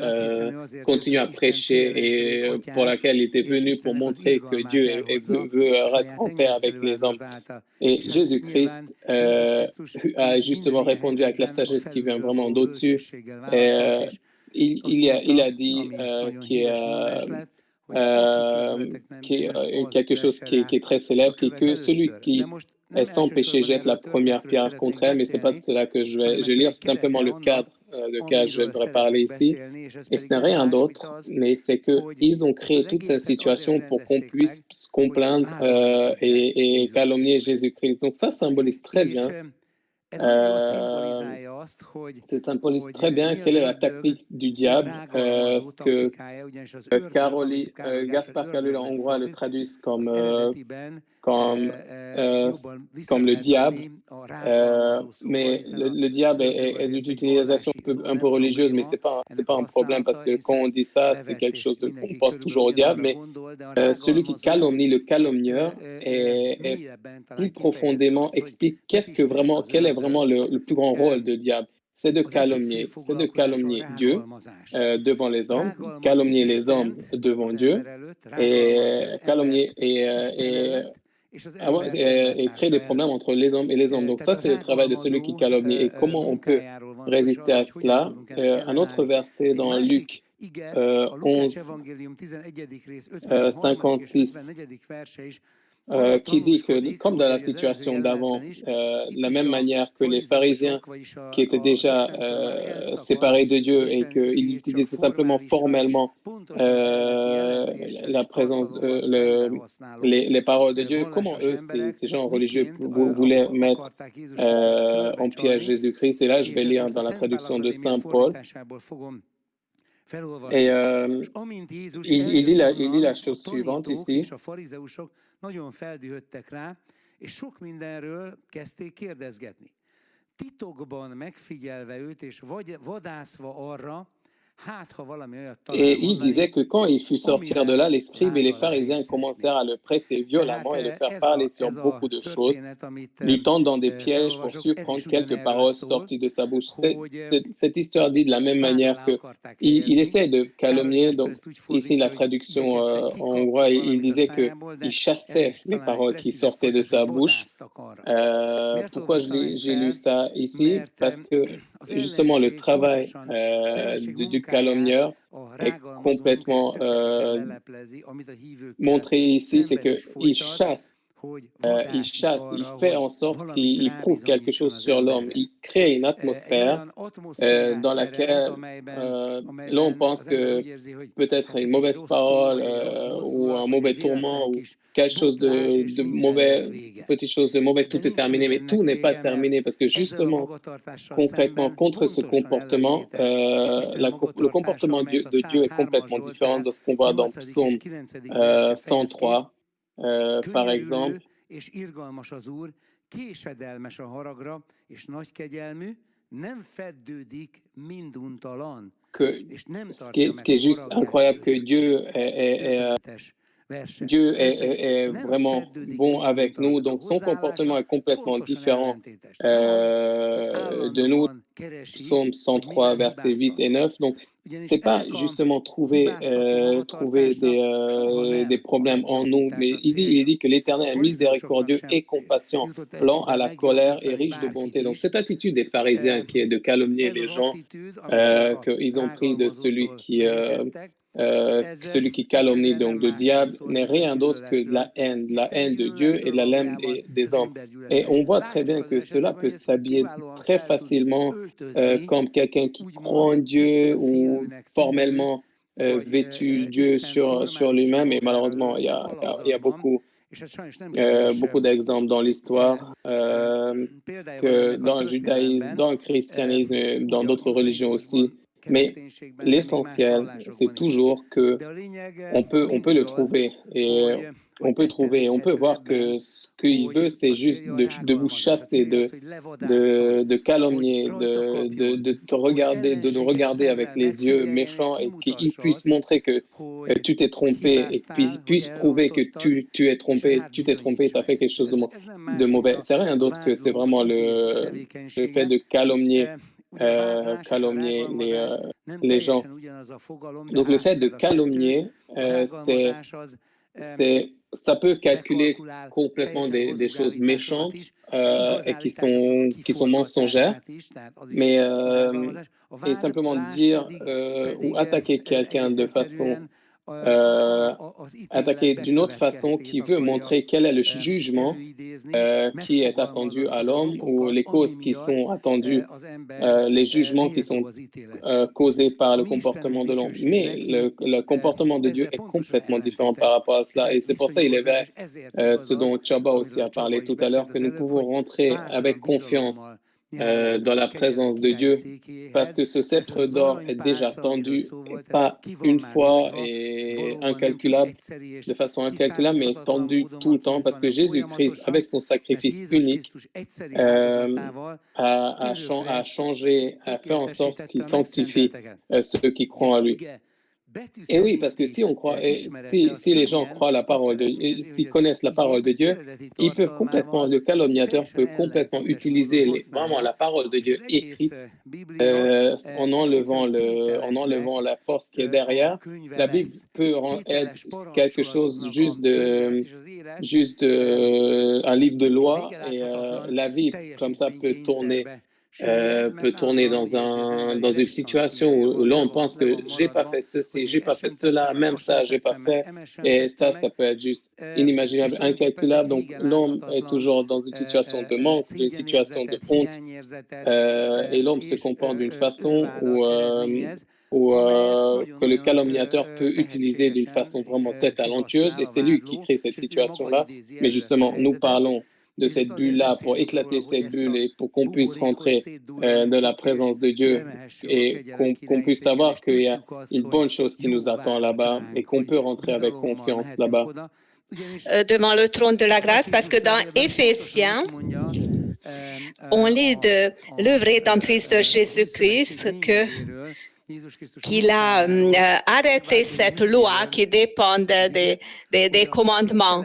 continuer à prêcher et pour laquelle il était venu pour montrer que Dieu veut être en paix avec les hommes. Et Jésus-Christ a justement répondu avec la sagesse qui vient vraiment d'au-dessus. Il a dit quelque chose qui est très célèbre, et que celui qui est sans péché jette la première pierre contre elle, mais c'est pas de cela que je vais lire, c'est simplement le cadre de lequel je devrais parler ici. Et ce n'est rien d'autre, mais c'est qu'ils ont créé toute cette situation pour qu'on puisse se complaindre et calomnier Jésus-Christ. Donc ça symbolise très bien ça symbolise très bien quelle est la tactique du diable, ce que Gaspard Kalula hongrois le traduisent comme, comme le diable, mais le diable est d'utilisation un peu religieuse, mais c'est pas un problème parce que quand on dit ça, c'est quelque chose on pense toujours au diable, mais celui qui calomnie, le calomnieur, est plus profondément explique quel est vraiment le plus grand rôle du diable. C'est de calomnier Dieu devant les hommes, calomnier les hommes devant Dieu, et calomnier et créer des problèmes entre les hommes et les hommes. Donc ça, c'est le travail de celui qui calomnie. Et comment on peut résister à cela? Un autre verset dans Luc 11, 56, qui dit que, comme dans la situation d'avant, de la même manière que les pharisiens qui étaient déjà séparés de Dieu et qu'ils utilisaient simplement formellement la présence, les paroles de Dieu, comment eux, ces gens religieux, voulaient mettre en piège Jésus-Christ? Et là, je vais lire dans la traduction de Saint Paul. Et il dit la chose suivante ici. Nagyon feldühödtek rá, és sok mindenről kezdték kérdezgetni. Titokban megfigyelve őt, és vadászva arra, Et il disait que quand il fut sortir de là, les scribes et les pharisiens commencèrent à le presser violemment et le faire parler sur beaucoup de choses, lui tendant des pièges pour surprendre quelques paroles sorties de sa bouche. Cette histoire dit de la même manière qu'il essaie de calomnier. Donc ici, la traduction en hongrois, il disait qu'il chassait les paroles qui sortaient de sa bouche. Pourquoi j'ai lu ça ici? Parce que justement, le travail du calomnieur est complètement montré ici, c'est qu'il chasse, il fait en sorte qu'il prouve quelque chose sur l'homme. Il crée une atmosphère dans laquelle l'on pense que peut-être une mauvaise parole ou un mauvais tourment ou quelque chose de mauvais, petite chose de mauvais, tout est terminé, mais tout n'est pas terminé parce que justement, concrètement, contre ce comportement, le comportement de Dieu est complètement différent de ce qu'on voit dans Psaume 103. Par exemple, ce qui est juste incroyable, que Dieu est vraiment bon avec nous, donc son comportement est complètement différent de nous. Psaume 103, versets 8 et 9. Donc, c'est pas justement trouver des problèmes en nous, mais il dit que l'Éternel est miséricordieux et compatient, lent à la colère et riche de bonté. Donc, cette attitude des pharisiens qui est de calomnier les gens, qu'ils ont pris de celui qui calomnie, donc le diable, n'est rien d'autre que de la haine de Dieu et de la haine des hommes. Et on voit très bien que cela peut s'habiller très facilement comme quelqu'un qui croit en Dieu ou formellement vêtu Dieu sur lui-même. Et malheureusement, il y a beaucoup d'exemples dans l'histoire que dans le judaïsme, dans le christianisme et dans d'autres religions aussi. Mais l'essentiel, c'est toujours que on peut le trouver et on peut voir que ce qu'il veut, c'est juste de vous chasser, de calomnier, de te regarder, de nous regarder avec les yeux méchants et qu'il puisse montrer que tu t'es trompé et qu'il puisse prouver que tu t'es trompé, tu as fait quelque chose de mauvais. C'est rien d'autre que c'est vraiment le fait de calomnier les gens. Donc le fait de calomnier, ça peut calculer complètement des choses méchantes et qui sont mensongères, mais et simplement dire ou attaquer quelqu'un de façon attaqué d'une autre façon, qui veut montrer quel est le jugement qui est attendu à l'homme ou les causes qui sont attendues, les jugements qui sont causés par le comportement de l'homme. Mais le comportement de Dieu est complètement différent par rapport à cela. Et c'est pour ça qu'il est vrai, ce dont Chaba aussi a parlé tout à l'heure, que nous pouvons rentrer avec confiance dans la présence de Dieu, parce que ce sceptre d'or est déjà tendu, pas une fois et incalculable, de façon incalculable, mais tendu tout le temps, parce que Jésus-Christ, avec son sacrifice unique, a changé, a fait en sorte qu'il sanctifie ceux qui croient en lui. Et oui, parce que si on croit, si les gens croient la parole de Dieu, s'ils connaissent la parole de Dieu, ils peuvent complètement, le calomniateur peut complètement utiliser vraiment la parole de Dieu écrite en enlevant la force qui est derrière. La Bible peut être quelque chose juste un livre de loi, et la vie comme ça peut tourner dans une situation où l'on pense que j'ai pas fait ceci, j'ai pas fait cela, même ça, j'ai pas fait. Et ça peut être juste inimaginable, incalculable. Donc, l'homme est toujours dans une situation de manque, une situation de honte. Et l'homme se comporte d'une façon que le calomniateur peut utiliser d'une façon vraiment très talentueuse. Et c'est lui qui crée cette situation-là. Mais justement, nous parlons de cette bulle-là, pour éclater cette bulle et pour qu'on puisse rentrer de la présence de Dieu et qu'on puisse savoir qu'il y a une bonne chose qui nous attend là-bas et qu'on peut rentrer avec confiance là-bas. Devant le trône de la grâce, parce que dans Éphésiens, on lit de l'œuvre rédemptrice de Jésus-Christ qu'il a arrêté cette loi qui dépend des commandements.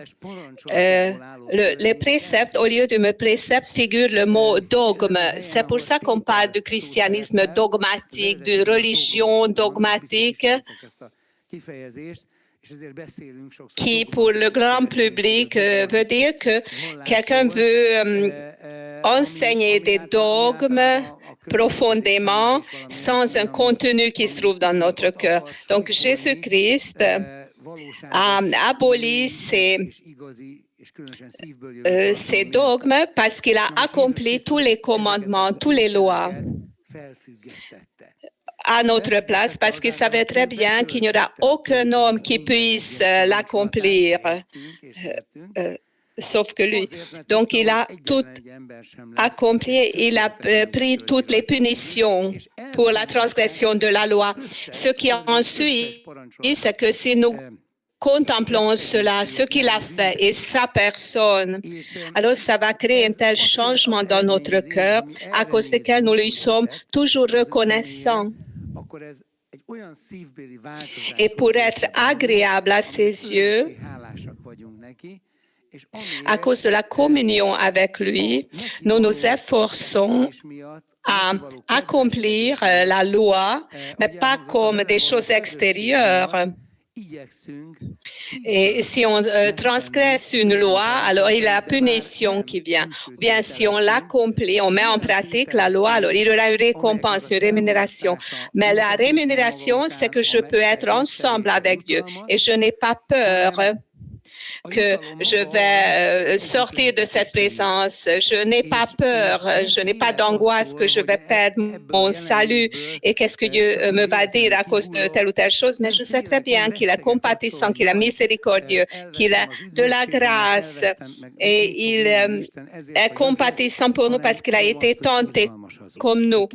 Les préceptes, au lieu de me précepte, figure le mot dogme. C'est pour ça qu'on parle du christianisme dogmatique, de religion dogmatique, qui pour le grand public veut dire que quelqu'un veut enseigner des dogmes profondément sans un contenu qui se trouve dans notre cœur. Donc Jésus-Christ a aboli ces dogmes parce qu'il a accompli tous les commandements, toutes les lois à notre place, parce qu'il savait très bien qu'il n'y aura aucun homme qui puisse l'accomplir sauf que lui. Donc, il a tout accompli, il a pris toutes les punitions pour la transgression de la loi. Ce qui en suit, c'est que si nous contemplons cela, ce qu'il a fait et sa personne, alors ça va créer un tel changement dans notre cœur à cause desquels nous lui sommes toujours reconnaissants. Et pour être agréable à ses yeux, à cause de la communion avec lui, nous nous efforçons à accomplir la loi, mais pas comme des choses extérieures. Et si on transgresse une loi, alors il y a la punition qui vient. Ou bien si on l'accomplit, on met en pratique la loi, alors il y aura une récompense, une rémunération. Mais la rémunération, c'est que je peux être ensemble avec Dieu et je n'ai pas peur que je vais sortir de cette présence. Je n'ai pas peur, je n'ai pas d'angoisse que je vais perdre mon salut et qu'est-ce que Dieu me va dire à cause de telle ou telle chose, mais je sais très bien qu'il est compatissant, qu'il est miséricordieux, qu'il a de la grâce et il est compatissant pour nous parce qu'il a été tenté comme nous,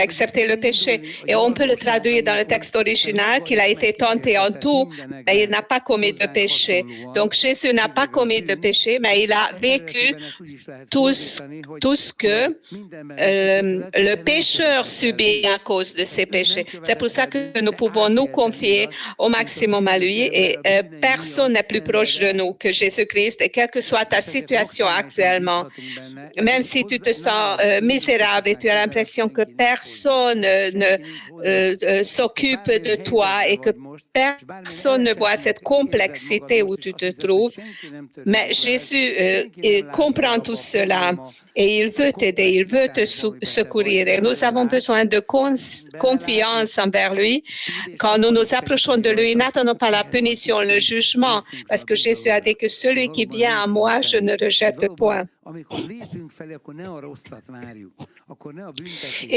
excepté le péché. Et on peut le traduire dans le texte original qu'il a été tenté en tout, mais il n'a pas commis de péché. Donc Jésus n'a pas commis de péché, mais il a vécu tout ce que le pécheur subit à cause de ses péchés. C'est pour ça que nous pouvons nous confier au maximum à lui et personne n'est plus proche de nous que Jésus-Christ. Et quelle que soit ta situation actuellement, même si tu te sens misérable et tu as l'impression que personne ne s'occupe de toi et que personne ne voit cette complexité où tu te trouves. Mais Jésus comprend tout cela et il veut t'aider, il veut te secourir. Et nous avons besoin de confiance envers lui. Quand nous nous approchons de lui, n'attendons pas la punition, le jugement, parce que Jésus a dit que celui qui vient à moi, je ne rejette point.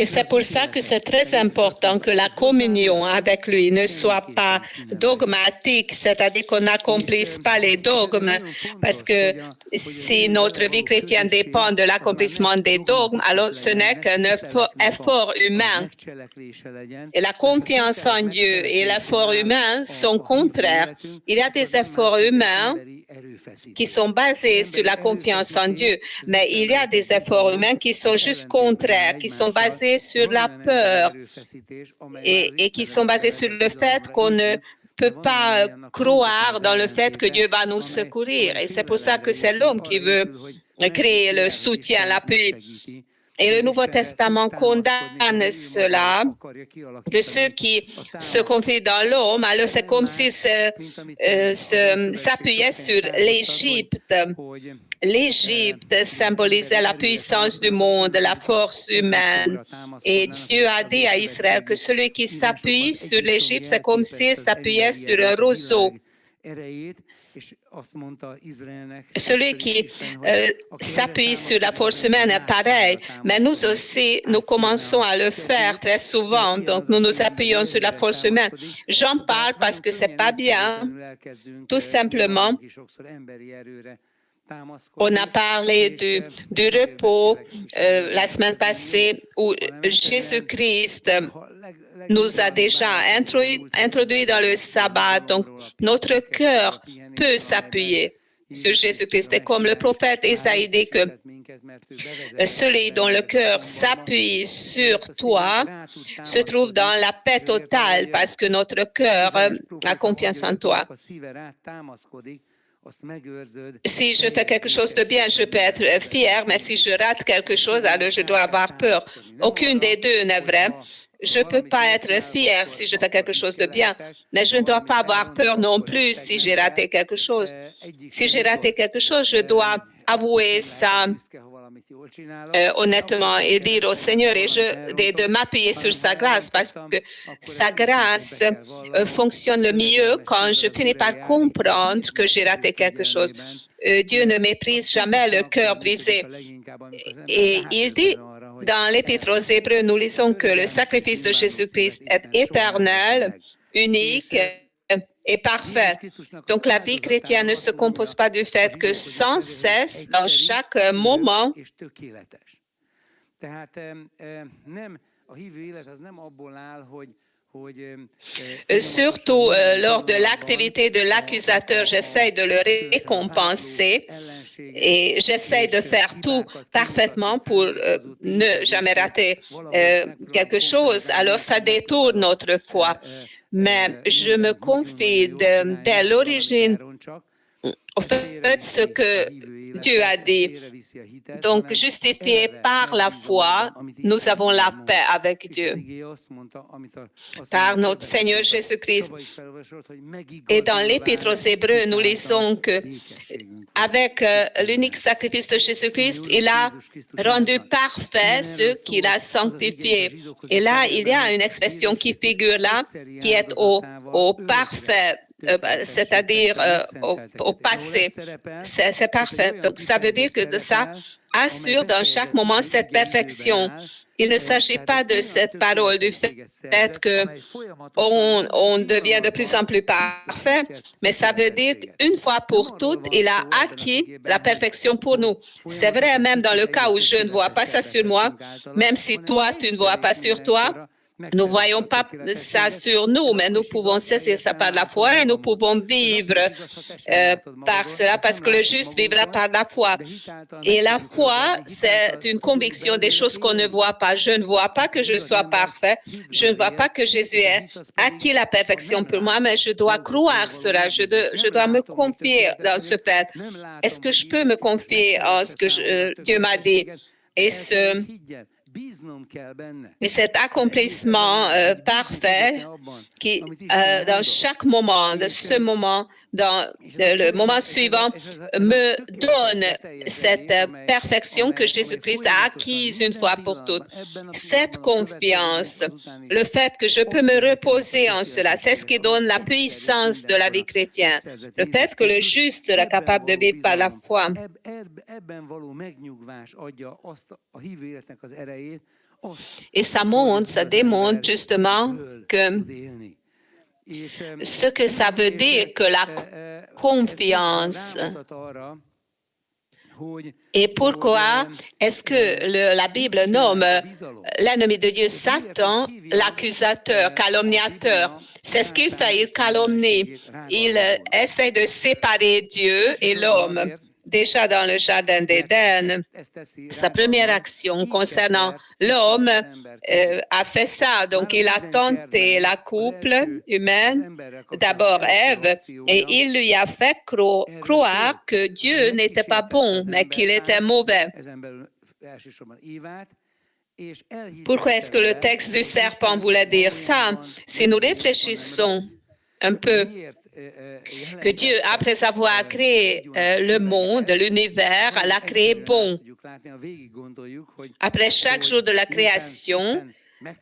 Et c'est pour ça que c'est très important que la communion avec lui ne soit pas dogmatique, c'est-à-dire qu'on n'accomplisse pas les dogmes, parce que si notre vie chrétienne dépend de l'accomplissement des dogmes, alors ce n'est qu'un effort humain. Et la confiance en Dieu et l'effort humain sont contraires. Il y a des efforts humains qui sont basés sur la confiance en Dieu, mais il y a des efforts humains qui sont juste contraires, qui sont basés sur la peur et qui sont basés sur le fait qu'on ne peut pas croire dans le fait que Dieu va nous secourir. Et c'est pour ça que c'est l'homme qui veut créer le soutien, l'appui. Et le Nouveau Testament condamne cela, que ceux qui se confient dans l'homme, alors c'est comme si s'appuyait sur l'Égypte. L'Égypte symbolisait la puissance du monde, la force humaine. Et Dieu a dit à Israël que celui qui s'appuie sur l'Égypte, c'est comme s'il s'appuyait sur un roseau. Celui qui s'appuie sur la force humaine est pareil, mais nous aussi, nous commençons à le faire très souvent, donc nous nous appuyons sur la force humaine. J'en parle parce que c'est pas bien, tout simplement. On a parlé du repos la semaine passée où Jésus-Christ nous a déjà introduit dans le sabbat. Donc, notre cœur peut s'appuyer sur Jésus-Christ. Et comme le prophète Isaïe dit que celui dont le cœur s'appuie sur toi se trouve dans la paix totale parce que notre cœur a confiance en toi. Si je fais quelque chose de bien, je peux être fier, mais si je rate quelque chose, alors je dois avoir peur. Aucune des deux n'est vraie. Je ne peux pas être fier si je fais quelque chose de bien, mais je ne dois pas avoir peur non plus si j'ai raté quelque chose. Si j'ai raté quelque chose, je dois avouer ça honnêtement et dire au Seigneur et de m'appuyer sur sa grâce parce que sa grâce fonctionne le mieux quand je finis par comprendre que j'ai raté quelque chose. Dieu ne méprise jamais le cœur brisé. Et il dit dans l'Épître aux Hébreux, nous lisons que le sacrifice de Jésus-Christ est éternel, unique et parfait. Donc la vie chrétienne ne se compose pas du fait que sans cesse, dans chaque moment, surtout lors de l'activité de l'accusateur, j'essaie de le récompenser et j'essaie de faire tout parfaitement pour ne jamais rater quelque chose. Alors ça détourne notre foi. Mais je me confie dès l'origine au fait ce que Dieu a dit. Donc, justifiés par la foi, nous avons la paix avec Dieu, par notre Seigneur Jésus-Christ. Et dans l'Épître aux Hébreux, nous lisons que avec l'unique sacrifice de Jésus-Christ, il a rendu parfait ceux qu'il a sanctifiés. Et là, il y a une expression qui figure là, qui est au parfait. C'est-à-dire au passé. C'est parfait. Donc, ça veut dire que ça assure dans chaque moment cette perfection. Il ne s'agit pas de cette parole du fait qu'on devient de plus en plus parfait, mais ça veut dire qu'une fois pour toutes, il a acquis la perfection pour nous. C'est vrai même dans le cas où je ne vois pas ça sur moi, même si toi, tu ne vois pas sur toi. Nous ne voyons pas ça sur nous, mais nous pouvons saisir ça par la foi et nous pouvons vivre par cela parce que le juste vivra par la foi. Et la foi, c'est une conviction des choses qu'on ne voit pas. Je ne vois pas que je sois parfait. Je ne vois pas que Jésus ait acquis la perfection pour moi, mais je dois croire cela. Je dois me confier dans ce fait. Est-ce que je peux me confier en ce que Dieu m'a dit? Et cet accomplissement parfait qui, dans chaque moment, de ce moment dans le moment suivant, me donne cette perfection que Jésus-Christ a acquise une fois pour toutes. Cette confiance, le fait que je peux me reposer en cela, c'est ce qui donne la puissance de la vie chrétienne. Le fait que le juste sera capable de vivre par la foi. Et ça démontre justement que ce que ça veut dire que la confiance. Et pourquoi est-ce que la Bible nomme l'ennemi de Dieu Satan l'accusateur, calomniateur? C'est ce qu'il fait, il calomnie. Il essaie de séparer Dieu et l'homme. Déjà dans le jardin d'Éden, sa première action concernant l'homme a fait ça. Donc, il a tenté la couple humaine, d'abord Ève, et il lui a fait croire que Dieu n'était pas bon, mais qu'il était mauvais. Pourquoi est-ce que le texte du serpent voulait dire ça? Si nous réfléchissons un peu, que Dieu, après avoir créé le monde, l'univers, l'a créé bon. Après chaque jour de la création,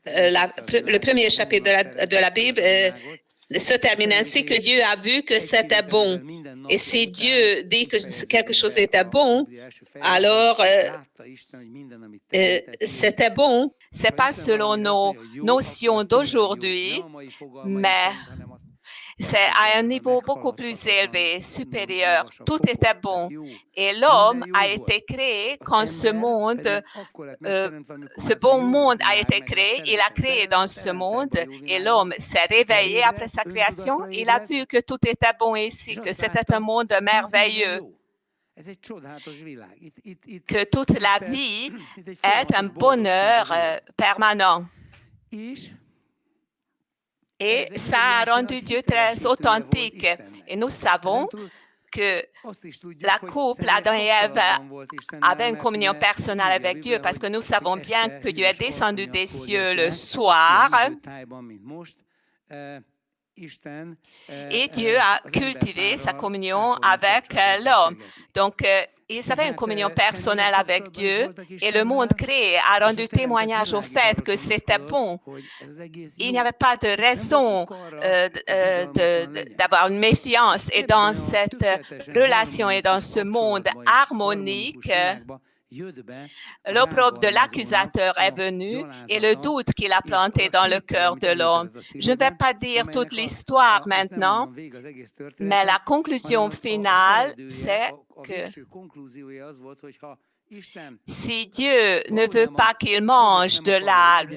le premier chapitre de la Bible se termine ainsi que Dieu a vu que c'était bon. Et si Dieu dit que quelque chose était bon, alors c'était bon. Ce n'est pas selon nos notions d'aujourd'hui, mais c'est à un niveau beaucoup plus élevé, supérieur. Tout était bon. Et l'homme a été créé quand ce bon monde a été créé. Il a créé dans ce monde et l'homme s'est réveillé après sa création. Il a vu que tout était bon ici, que c'était un monde merveilleux, que toute la vie est un bonheur permanent. Et ça a rendu Dieu très authentique. Et nous savons que la couple, Adam et Ève, avait une communion personnelle avec Dieu parce que nous savons bien que Dieu est descendu des cieux le soir et Dieu a cultivé sa communion avec l'homme. Donc, ils avaient une communion personnelle avec Dieu et le monde créé a rendu témoignage au fait que c'était bon. Il n'y avait pas de raison d'avoir une méfiance. Et dans cette relation et dans ce monde harmonique, l'opprobre de l'accusateur est venu et le doute qu'il a planté dans le cœur de l'homme. Je ne vais pas dire toute l'histoire maintenant, mais la conclusion finale, c'est que si Dieu ne veut pas qu'ils mangent de l'arbre,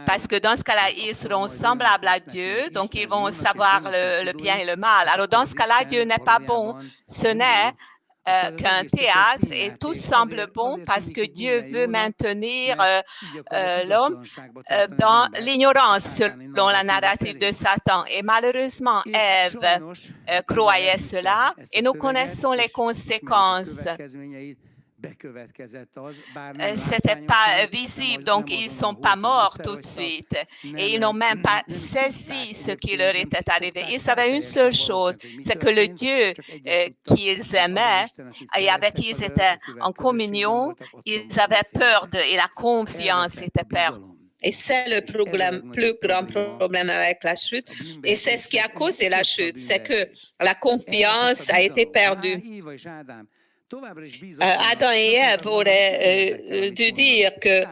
parce que dans ce cas-là, ils seront semblables à Dieu, donc ils vont savoir le bien et le mal. Alors dans ce cas-là, Dieu n'est pas bon. Ce n'est qu'un théâtre et tout semble bon parce que Dieu veut maintenir l'homme dans l'ignorance selon la narrative de Satan. Et malheureusement, Ève croyait cela et nous connaissons les conséquences. C'était pas visible, donc ils ne sont pas morts tout de suite. Et ils n'ont même pas saisi ce qui leur était arrivé. Ils savaient une seule chose, c'est que le Dieu qu'ils aimaient et avec qui ils étaient en communion, ils avaient peur et la confiance était perdue. Et c'est le plus grand problème avec la chute. Et c'est ce qui a causé la chute, c'est que la confiance a été perdue. Adam et Ève auraient dû dire que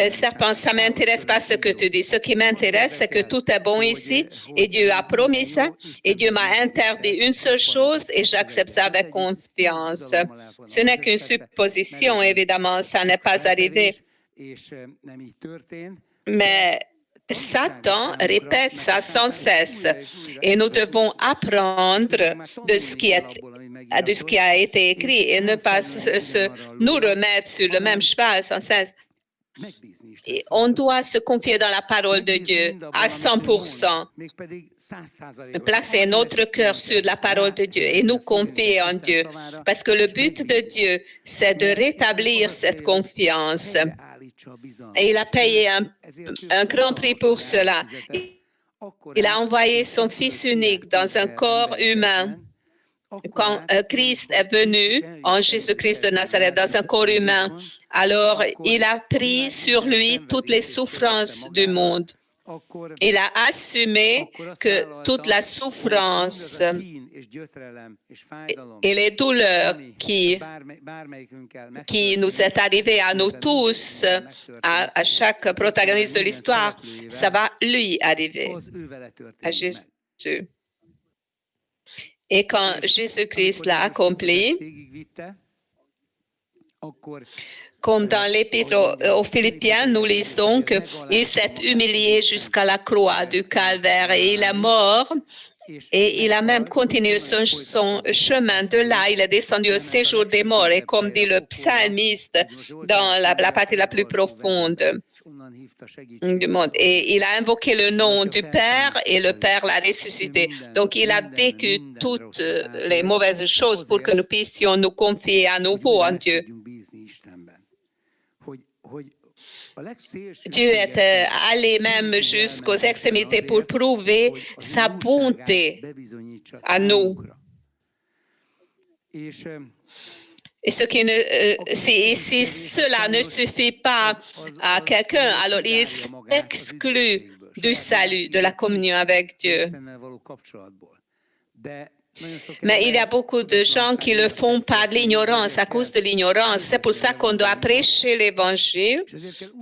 serpent, ça ne m'intéresse pas ce que tu dis. Ce qui m'intéresse, c'est que tout est bon ici et Dieu a promis ça et Dieu m'a interdit une seule chose et j'accepte ça avec confiance. Ce n'est qu'une supposition, évidemment, ça n'est pas arrivé. Mais Satan répète ça sans cesse et nous devons apprendre de ce qui a été écrit et ne pas nous remettre sur le même cheval sans cesse. Et on doit se confier dans la parole de Dieu à 100%, placer notre cœur sur la parole de Dieu et nous confier en Dieu parce que le but de Dieu, c'est de rétablir cette confiance. Et il a payé un grand prix pour cela. Il a envoyé son Fils unique dans un corps humain quand Christ est venu en Jésus-Christ de Nazareth dans un corps humain, alors il a pris sur lui toutes les souffrances du monde. Il a assumé que toute la souffrance et les douleurs qui nous est arrivée à nous tous, à chaque protagoniste de l'histoire, ça va lui arriver, à Jésus. Et quand Jésus-Christ l'a accompli, comme dans l'Épître aux Philippiens, nous lisons qu'il s'est humilié jusqu'à la croix du calvaire et il est mort. Et il a même continué son chemin de là. Il est descendu au séjour des morts. Et comme dit le psalmiste dans la partie la plus profonde du monde. Et il a invoqué le nom du Père et le Père l'a ressuscité. Donc il a vécu toutes les mauvaises choses pour que nous puissions nous confier à nouveau en Dieu. Dieu est allé même jusqu'aux extrémités pour prouver sa bonté à nous. Et si cela ne suffit pas à quelqu'un, alors il s'exclut du salut, de la communion avec Dieu. Mais il y a beaucoup de gens qui le font par l'ignorance, à cause de l'ignorance. C'est pour ça qu'on doit prêcher l'Évangile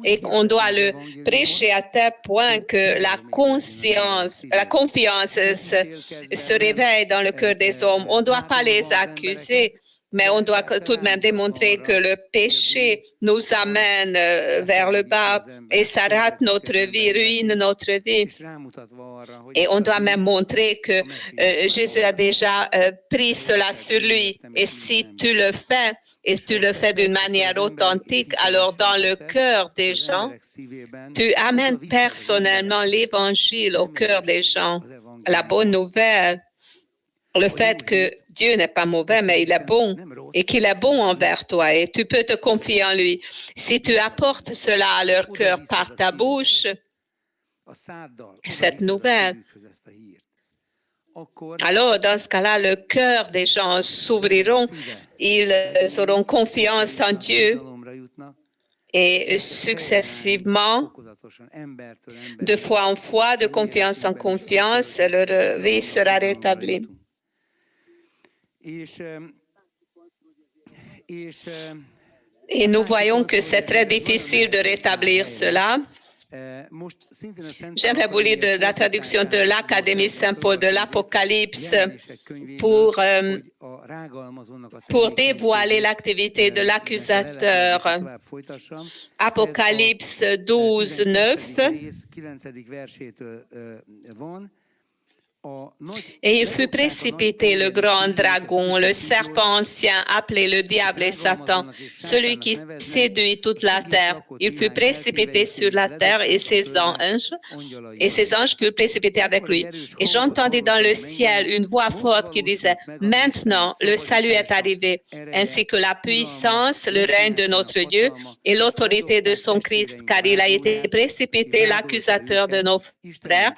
et qu'on doit le prêcher à tel point que la confiance se réveille dans le cœur des hommes. On ne doit pas les accuser, mais on doit tout de même démontrer que le péché nous amène vers le bas et ça rate notre vie, ruine notre vie. Et on doit même montrer que Jésus a déjà pris cela sur lui. Et si tu le fais, et tu le fais d'une manière authentique, alors dans le cœur des gens, tu amènes personnellement l'Évangile au cœur des gens. La bonne nouvelle, le fait que Dieu n'est pas mauvais, mais il est bon et qu'il est bon envers toi et tu peux te confier en lui. Si tu apportes cela à leur cœur par ta bouche, cette nouvelle, alors dans ce cas-là, le cœur des gens s'ouvriront, ils auront confiance en Dieu et successivement, de foi en foi, de confiance en confiance, leur vie sera rétablie. Et nous voyons que c'est très difficile de rétablir cela. J'aimerais vous lire de la traduction de l'Académie Saint-Paul de l'Apocalypse pour dévoiler l'activité de l'accusateur. Apocalypse 12, 9. Et il fut précipité le grand dragon, le serpent ancien, appelé le diable et Satan, celui qui séduit toute la terre. Il fut précipité sur la terre et ses anges furent précipités avec lui. Et j'entendis dans le ciel une voix forte qui disait, « Maintenant, le salut est arrivé, ainsi que la puissance, le règne de notre Dieu et l'autorité de son Christ, car il a été précipité l'accusateur de nos frères,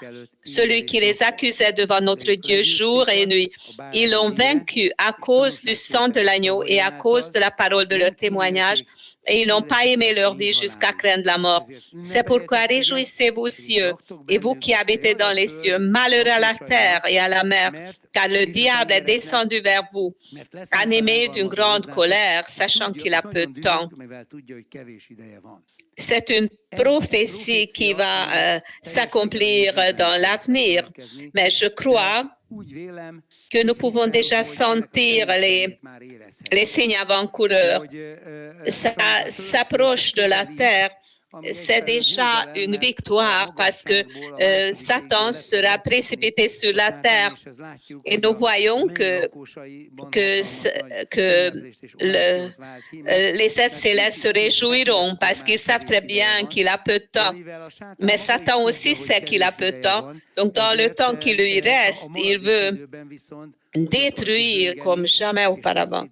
celui qui les accusait devant notre Dieu jour et nuit. Ils l'ont vaincu à cause du sang de l'agneau et à cause de la parole de leur témoignage, et ils n'ont pas aimé leur vie jusqu'à craindre la mort. C'est pourquoi réjouissez-vous, cieux, et vous qui habitez dans les cieux, malheur à la terre et à la mer, car le diable est descendu vers vous, animé d'une grande colère, sachant qu'il a peu de temps. » C'est une prophétie qui va s'accomplir dans l'avenir, mais je crois que nous pouvons déjà sentir les signes avant-coureurs. Ça s'approche de la terre. C'est déjà une victoire parce que Satan sera précipité sur la terre. Et nous voyons que les êtres célestes se réjouiront parce qu'ils savent très bien qu'il a peu de temps. Mais Satan aussi sait qu'il a peu de temps. Donc, dans le temps qui lui reste, il veut détruire comme jamais auparavant.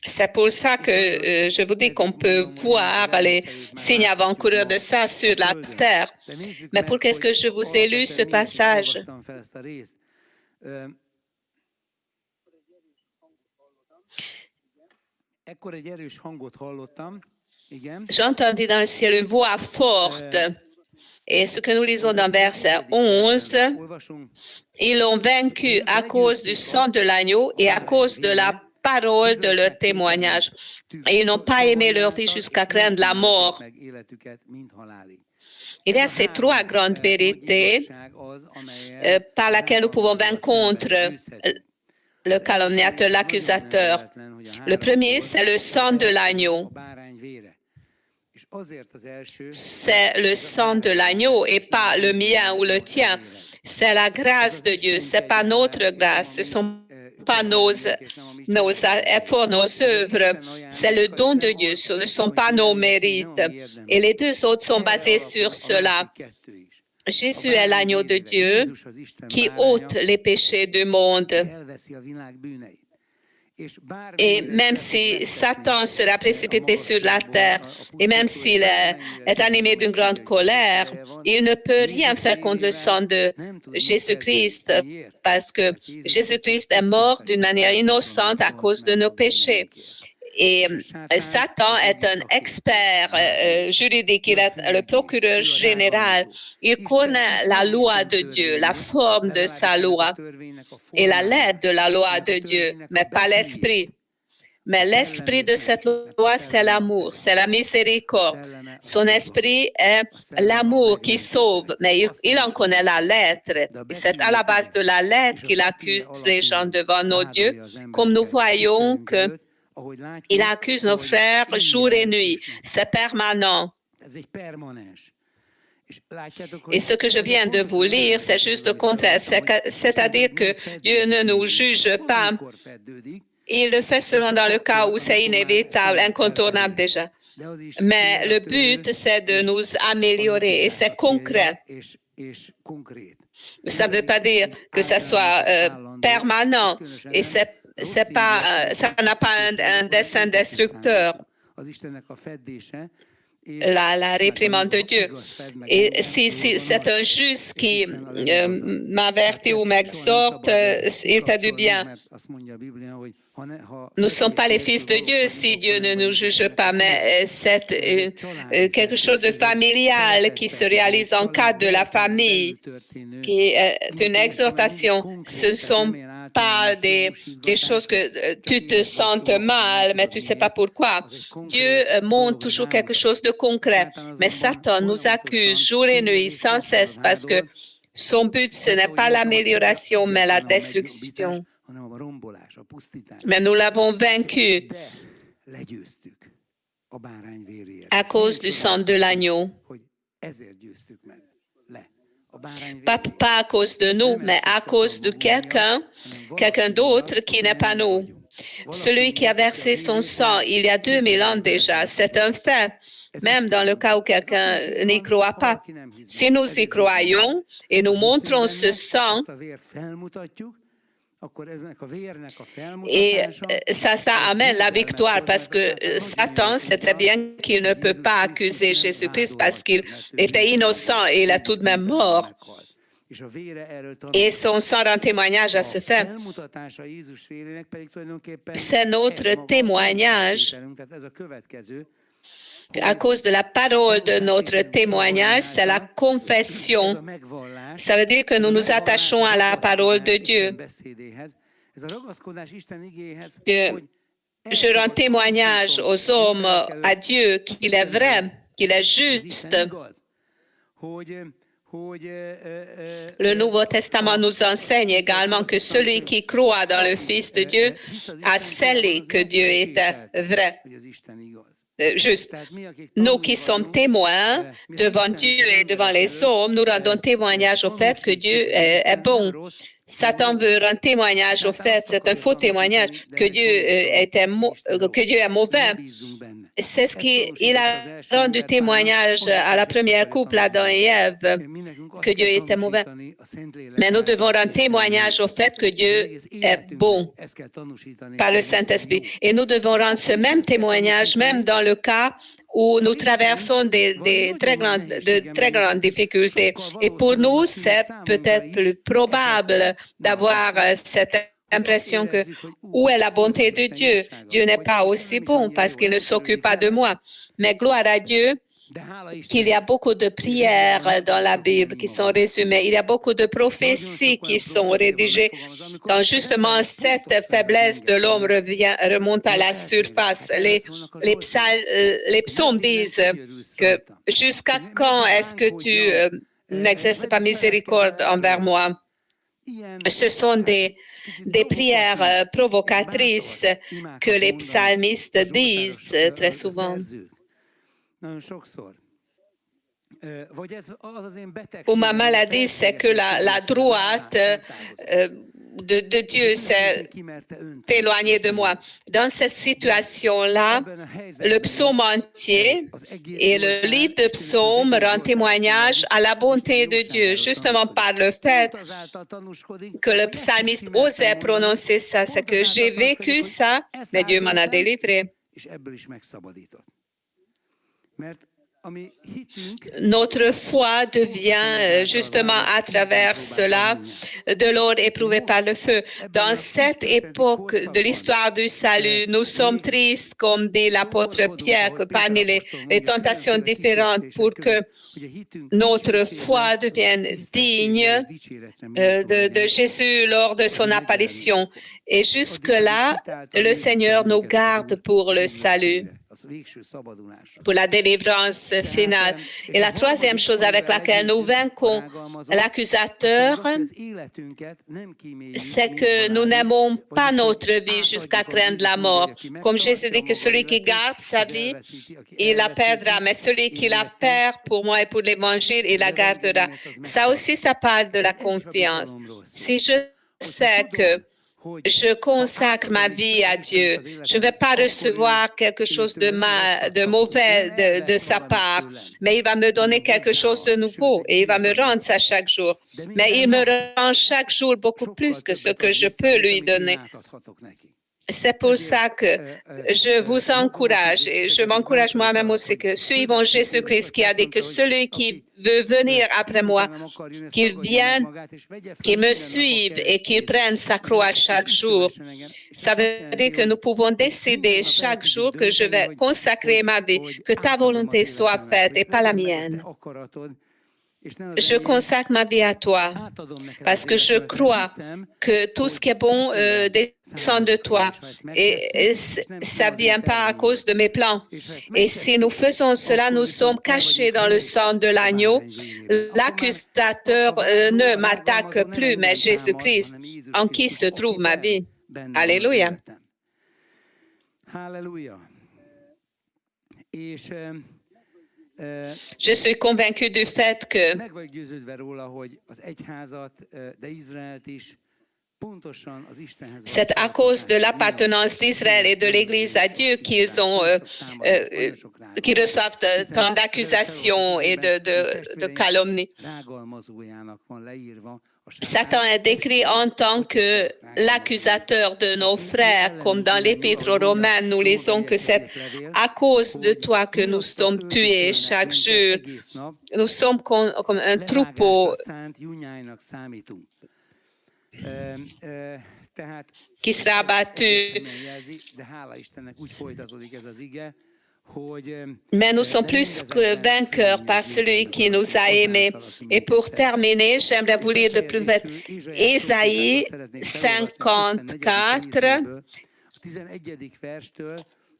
C'est pour ça que je vous dis qu'on peut voir les signes avant-coureurs de ça sur la terre. Mais pourquoi est-ce que je vous ai lu ce passage? J'entendis dans le ciel une voix forte. Et ce que nous lisons dans verset 11, ils l'ont vaincu à cause du sang de l'agneau et à cause de la parole de leur témoignage. Et ils n'ont pas aimé leur vie jusqu'à craindre la mort. Il y a ces trois grandes vérités par lesquelles nous pouvons vaincre contre le calomniateur, l'accusateur. Le premier, c'est le sang de l'agneau. C'est le sang de l'agneau et pas le mien ou le tien. C'est la grâce de Dieu, ce n'est pas notre grâce, ce ne sont pas nos efforts, nos œuvres. C'est le don de Dieu, ce ne sont pas nos mérites. Et les deux autres sont basés sur cela. Jésus est l'agneau de Dieu qui ôte les péchés du monde. Et même si Satan sera précipité sur la terre, et même s'il est animé d'une grande colère, il ne peut rien faire contre le sang de Jésus-Christ, parce que Jésus-Christ est mort d'une manière innocente à cause de nos péchés. Et Satan est un expert juridique, il est le procureur général. Il connaît la loi de Dieu, la forme de sa loi et la lettre de la loi de Dieu, mais pas l'esprit. Mais l'esprit de cette loi, c'est l'amour, c'est la miséricorde. Son esprit est l'amour qui sauve, mais il en connaît la lettre. Et c'est à la base de la lettre qu'il accuse les gens devant nos dieux, comme nous voyons que il accuse nos frères jour et nuit. C'est permanent. Et ce que je viens de vous lire, c'est juste le contraire. C'est-à-dire que Dieu ne nous juge pas. Il le fait seulement dans le cas où c'est inévitable, incontournable déjà. Mais le but, c'est de nous améliorer et c'est concret. Ça ne veut pas dire que ça soit permanent et ça n'a pas un dessein destructeur, la réprimande de Dieu. Et si c'est un juste qui m'avertit ou m'exhorte, il fait du bien. Nous ne sommes pas les fils de Dieu si Dieu ne nous juge pas, mais c'est quelque chose de familial qui se réalise en cadre de la famille, qui est une exhortation. Ce ne sont pas des choses que tu te sentes mal, mais tu ne sais pas pourquoi. Dieu montre toujours quelque chose de concret, mais Satan nous accuse jour et nuit sans cesse parce que son but, ce n'est pas l'amélioration, mais la destruction. Mais nous l'avons vaincu à cause du sang de l'agneau. Pas à cause de nous, mais à cause de quelqu'un d'autre qui n'est pas nous. Celui qui a versé son sang il y a 2000 ans déjà, c'est un fait, même dans le cas où quelqu'un n'y croit pas. Si nous y croyons et nous montrons ce sang, et ça amène la victoire parce que Satan sait très bien qu'il ne peut pas accuser Jésus-Christ parce qu'il était innocent et il est tout de même mort. Et son sang rend témoignage à ce fait. C'est notre témoignage. À cause de la parole de notre témoignage, c'est la confession. Ça veut dire que nous nous attachons à la parole de Dieu. Je rends témoignage aux hommes, à Dieu, qu'il est vrai, qu'il est juste. Le Nouveau Testament nous enseigne également que celui qui croit dans le Fils de Dieu a scellé que Dieu était vrai. Juste, nous qui sommes témoins devant Dieu et devant les hommes, nous rendons témoignage au fait que Dieu est bon. Satan veut rendre témoignage au fait, c'est un faux témoignage, que Dieu est mauvais. C'est ce qu'il a rendu témoignage à la première couple, Adam et Ève, que Dieu était mauvais. Mais nous devons rendre témoignage au fait que Dieu est bon par le Saint-Esprit. Et nous devons rendre ce même témoignage, même dans le cas où nous traversons de très grandes difficultés. Et pour nous, c'est peut-être plus probable d'avoir cette l'impression que où est la bonté de Dieu? Dieu n'est pas aussi bon parce qu'il ne s'occupe pas de moi. Mais gloire à Dieu qu'il y a beaucoup de prières dans la Bible qui sont résumées. Il y a beaucoup de prophéties qui sont rédigées quand justement cette faiblesse de l'homme remonte à la surface. Les psaumes disent que jusqu'à quand est-ce que tu n'exerces pas miséricorde envers moi? Ce sont des prières provocatrices que les psalmistes disent très souvent. Ou ma maladie, c'est que la droite de Dieu s'est éloignée de moi. Dans cette situation-là, le psaume entier et le livre de psaumes rend témoignage à la bonté de Dieu, justement par le fait que le psalmiste osait prononcer ça, c'est que j'ai vécu ça, mais Dieu m'en a délivré. Notre foi devient justement à travers cela de l'or éprouvé par le feu. Dans cette époque de l'histoire du salut, nous sommes tristes, comme dit l'apôtre Pierre, que parmi les tentations différentes, pour que notre foi devienne digne de Jésus lors de son apparition. Et jusque-là, le Seigneur nous garde pour le salut, pour la délivrance finale. Et la troisième chose avec laquelle nous vaincons l'accusateur, c'est que nous n'aimons pas notre vie jusqu'à craindre la mort. Comme Jésus dit que celui qui garde sa vie, il la perdra, mais celui qui la perd pour moi et pour l'Évangile, il la gardera. Ça aussi, ça parle de la confiance. Si je sais que je consacre ma vie à Dieu, je ne vais pas recevoir quelque chose de mauvais de sa part, mais il va me donner quelque chose de nouveau et il va me rendre ça chaque jour. Mais il me rend chaque jour beaucoup plus que ce que je peux lui donner. C'est pour ça que je vous encourage et je m'encourage moi-même aussi que suivons Jésus-Christ qui a dit que celui qui veut venir après moi, qu'il vienne, qu'il me suive et qu'il prenne sa croix chaque jour. Ça veut dire que nous pouvons décider chaque jour que je vais consacrer ma vie, que ta volonté soit faite et pas la mienne. Je consacre ma vie à toi parce que je crois que tout ce qui est bon descend de toi et ça ne vient pas à cause de mes plans. Et si nous faisons cela, nous sommes cachés dans le sang de l'agneau. L'accusateur ne m'attaque plus, mais Jésus-Christ, en qui se trouve ma vie. Alléluia. Je suis convaincu du fait que c'est à cause de l'appartenance d'Israël et de l'Église à Dieu qu'ils reçoivent tant d'accusations et de calomnies. Satan est décrit en tant que l'accusateur de nos frères, comme dans l'Épître aux Romains, nous lisons que c'est à cause de toi que nous sommes tués chaque jour. Nous sommes comme un troupeau qui sera abattu. Mais nous sommes plus que vainqueurs par celui qui nous a aimés. Et pour terminer, j'aimerais vous lire de plus vite Ésaïe 54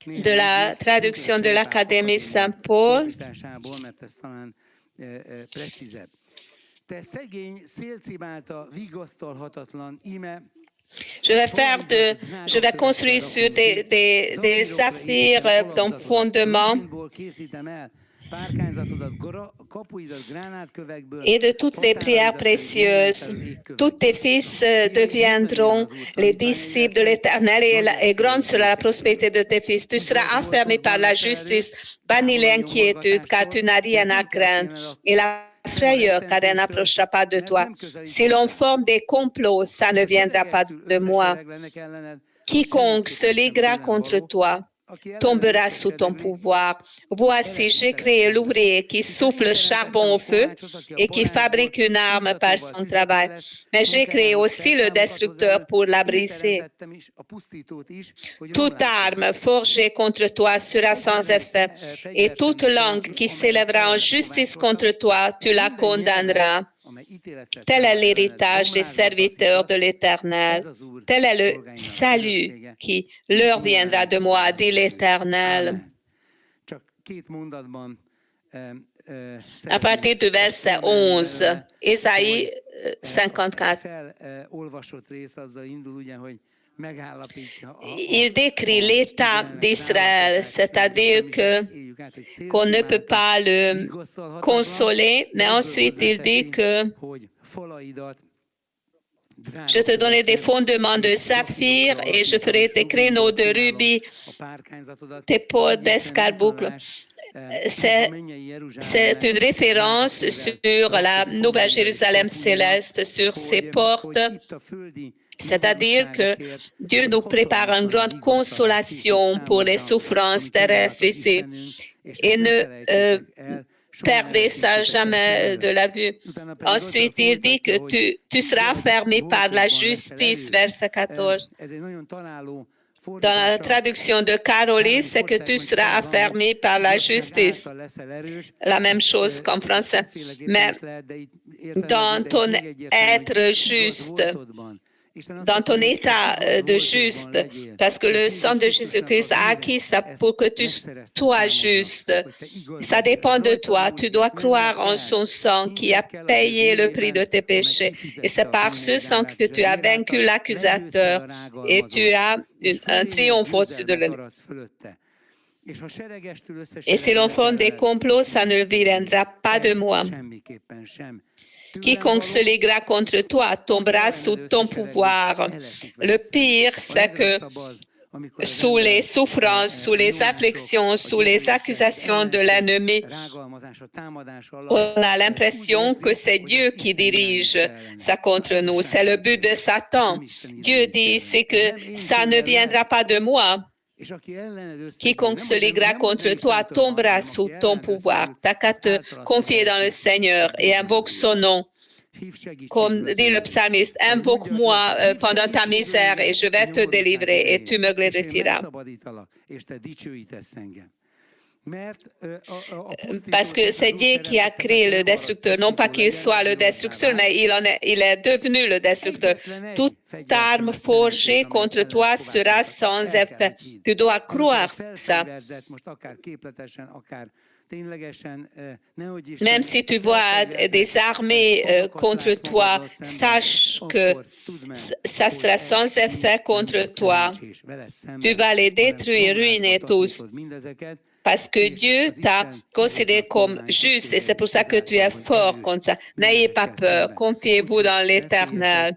de la traduction de l'Académie Saint-Paul. Je vais construire sur des saphirs d'un fondement et de toutes les prières précieuses. Tous tes fils deviendront les disciples de l'Éternel et grande sera la prospérité de tes fils. Tu seras affermi par la justice, bannis l'inquiétude, car tu n'as rien à craindre. Et la frayeur, car elle n'approchera pas de toi. Si l'on forme des complots, ça ne viendra pas de moi. Quiconque se liguera contre toi tombera sous ton pouvoir. Voici, j'ai créé l'ouvrier qui souffle le charbon au feu et qui fabrique une arme par son travail. Mais j'ai créé aussi le destructeur pour la briser. Toute arme forgée contre toi sera sans effet, et toute langue qui s'élèvera en justice contre toi, tu la condamneras. Tel est l'héritage des serviteurs de l'Éternel. Tel est le salut qui leur viendra de moi, dit l'Éternel. À partir du verset 11, Ésaïe 54. Il décrit l'état d'Israël, c'est-à-dire qu'on ne peut pas le consoler, mais ensuite il dit que je te donnerai des fondements de saphir et je ferai tes créneaux de rubis, tes portes d'escarboucle. C'est une référence sur la Nouvelle Jérusalem céleste, sur ses portes. C'est-à-dire que Dieu nous prépare une grande consolation pour les souffrances terrestres ici. Et ne perdez ça jamais de la vue. Ensuite, il dit que tu seras affermi par la justice, verset 14. Dans la traduction de Caroline, c'est que tu seras affermi par la justice. La même chose qu'en français. Mais dans ton être juste, dans ton état de juste, parce que le sang de Jésus-Christ a acquis ça pour que tu sois juste. Ça dépend de toi. Tu dois croire en son sang qui a payé le prix de tes péchés. Et c'est par ce sang que tu as vaincu l'accusateur et tu as un triomphe au-dessus de lui. Et si l'on forme des complots, ça ne viendra pas de moi. Quiconque se liguera contre toi tombera sous ton pouvoir. Le pire, c'est que sous les souffrances, sous les afflictions, sous les accusations de l'ennemi, on a l'impression que c'est Dieu qui dirige ça contre nous. C'est le but de Satan. Dieu dit, c'est que ça ne viendra pas de moi. Quiconque se liguera contre toi tombera sous ton pouvoir. T'as qu'à te confier dans le Seigneur et invoque son nom. Comme dit le psalmiste, invoque-moi pendant ta misère et je vais te délivrer et tu me glorifieras. Parce que c'est Dieu qui a créé le destructeur, non pas qu'il soit le destructeur, mais il est devenu le destructeur. Toute arme forgée contre toi sera sans effet. Tu dois croire ça. Même si tu vois des armées contre toi, sache que ça sera sans effet contre toi. Tu vas les détruire, ruiner tous. Parce que Dieu t'a considéré comme juste et c'est pour ça que tu es fort comme ça. N'ayez pas peur, confiez-vous dans l'Éternel.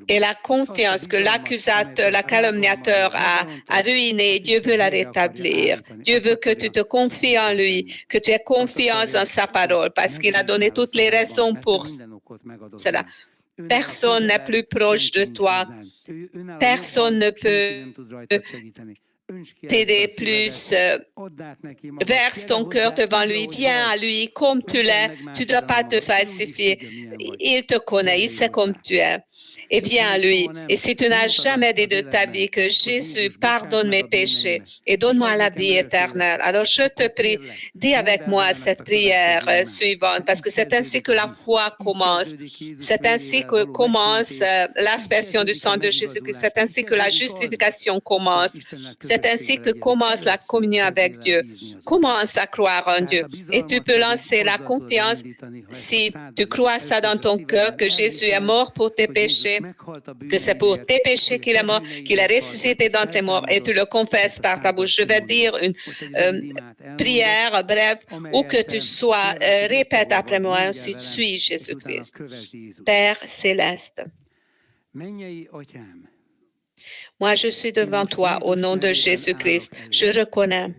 Et la confiance que l'accusateur, la calomniateur a ruinée, Dieu veut la rétablir. Dieu veut que tu te confies en lui, que tu aies confiance dans sa parole parce qu'il a donné toutes les raisons pour cela. Personne n'est plus proche de toi. Personne ne peut t'aider plus. Verse ton cœur devant lui, viens à lui comme tu l'es, tu ne dois pas te falsifier. Il te connaît, il sait comme tu es. Et viens à lui. Et si tu n'as jamais dit de ta vie que Jésus pardonne mes péchés et donne-moi la vie éternelle, alors je te prie, dis avec moi cette prière suivante, parce que c'est ainsi que la foi commence. C'est ainsi que commence l'aspersion du sang de Jésus-Christ. C'est ainsi que la justification commence. C'est ainsi que commence la communion avec Dieu. Commence à croire en Dieu. Et tu peux lancer la confiance si tu crois ça dans ton cœur, que Jésus est mort pour tes péchés, que c'est pour tes péchés qu'il est mort, qu'il est ressuscité dans tes morts, et tu le confesses par ta bouche. Je vais dire une prière brève où que tu sois, répète après moi, ensuite suis Jésus-Christ. Père céleste, moi je suis devant toi au nom de Jésus-Christ. Je reconnais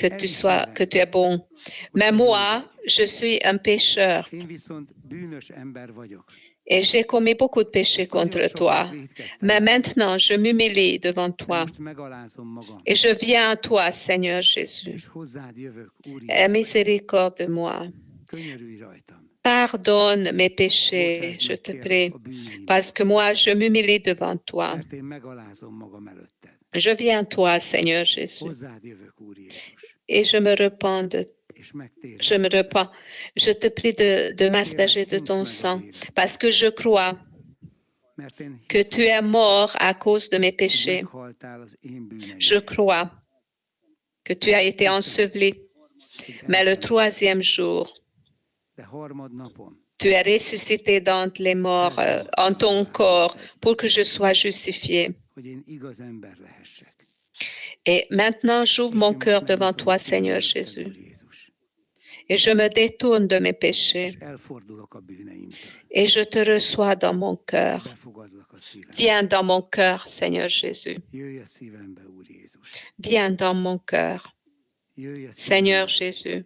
que tu es bon. Mais moi, je suis un pécheur. Et j'ai commis beaucoup de péchés contre toi. Mais maintenant, je m'humilie devant toi. Et je viens à toi, Seigneur Jésus. Aie miséricorde de moi. Pardonne mes péchés, je te prie, parce que moi, je m'humilie devant toi. Je viens à toi, Seigneur Jésus. Et je me repens Je te prie de m'asperger de ton sang, parce que je crois que tu es mort à cause de mes péchés. Je crois que tu as été enseveli, mais le troisième jour, tu es ressuscité dans les morts en ton corps pour que je sois justifié. Et maintenant, j'ouvre mon cœur devant toi, Seigneur Jésus. Et je me détourne de mes péchés. Et je te reçois dans mon cœur. Viens dans mon cœur, Seigneur Jésus. Viens dans mon cœur, Seigneur Jésus.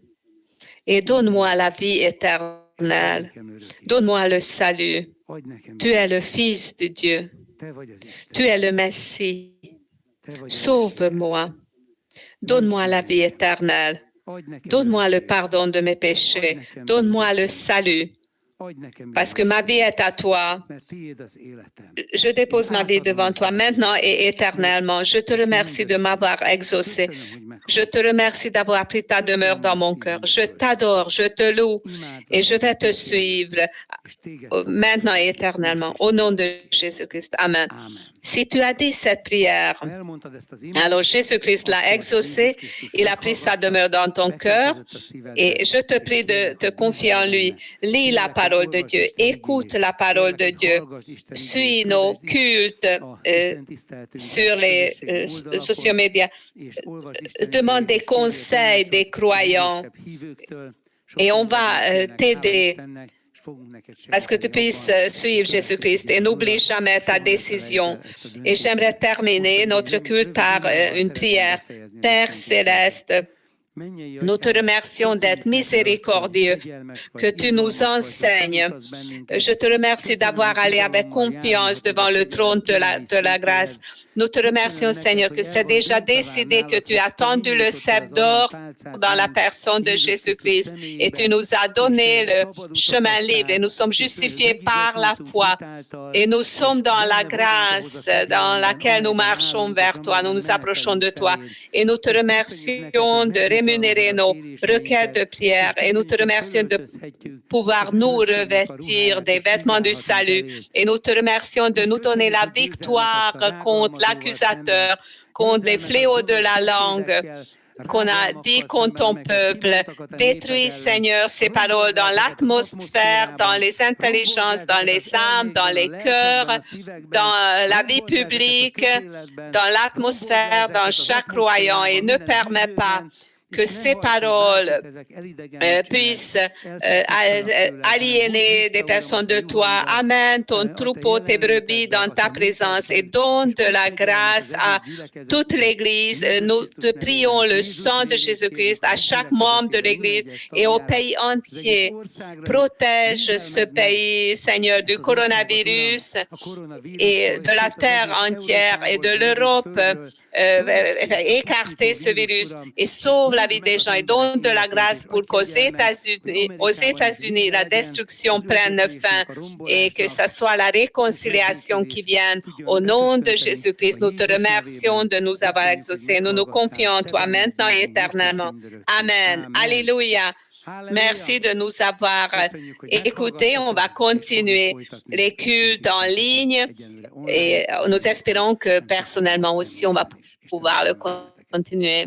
Et donne-moi la vie éternelle. Donne-moi le salut. Tu es le Fils de Dieu. Tu es le Messie. Sauve-moi. Donne-moi la vie éternelle. Donne-moi le pardon de mes péchés. Donne-moi le salut. Parce que ma vie est à toi. Je dépose ma vie devant toi maintenant et éternellement. Je te remercie de m'avoir exaucé. Je te remercie d'avoir pris ta demeure dans mon cœur. Je t'adore, je te loue et je vais te suivre maintenant et éternellement. Au nom de Jésus-Christ. Amen. Si tu as dit cette prière, alors Jésus-Christ l'a exaucé, il a pris sa demeure dans ton cœur et je te prie de te confier en lui. Lis la parole de Dieu, écoute la parole de Dieu, suis nos cultes sur les sociaux médias, demande des conseils des croyants et on va t'aider à ce que tu puisses suivre Jésus-Christ et n'oublie jamais ta décision. Et j'aimerais terminer notre culte par une prière. Père céleste, nous te remercions d'être miséricordieux, que tu nous enseignes. Je te remercie d'avoir allé avec confiance devant le trône de la grâce. Nous te remercions, Seigneur, que c'est déjà décidé que tu as tendu le sceptre d'or dans la personne de Jésus-Christ et tu nous as donné le chemin libre et nous sommes justifiés par la foi et nous sommes dans la grâce dans laquelle nous marchons vers toi, nous nous approchons de toi et nous te remercions de rémunérer nos requêtes de prière et nous te remercions de pouvoir nous revêtir des vêtements du salut et nous te remercions de nous donner la victoire contre l'accusateur, contre les fléaux de la langue qu'on a dit contre ton peuple. Détruis, Seigneur, ces paroles dans l'atmosphère, dans les intelligences, dans les âmes, dans les cœurs, dans la vie publique, dans l'atmosphère, dans chaque croyant et ne permets pas que ces paroles puissent aliéner des personnes de toi. Amène ton troupeau, tes brebis dans ta présence et donne de la grâce à toute l'Église. Nous te prions le sang de Jésus-Christ à chaque membre de l'Église et au pays entier. Protège ce pays, Seigneur, du coronavirus et de la terre entière et de l'Europe. Écarter ce virus et sauve la vie des gens et donne de la grâce pour qu'aux États-Unis, la destruction prenne fin et que ce soit la réconciliation qui vienne. Au nom de Jésus-Christ, nous te remercions de nous avoir exaucés. Nous nous confions en toi maintenant et éternellement. Amen. Alléluia. Merci de nous avoir écoutés. On va continuer les cultes en ligne et nous espérons que personnellement aussi, on va pouvoir le continuer.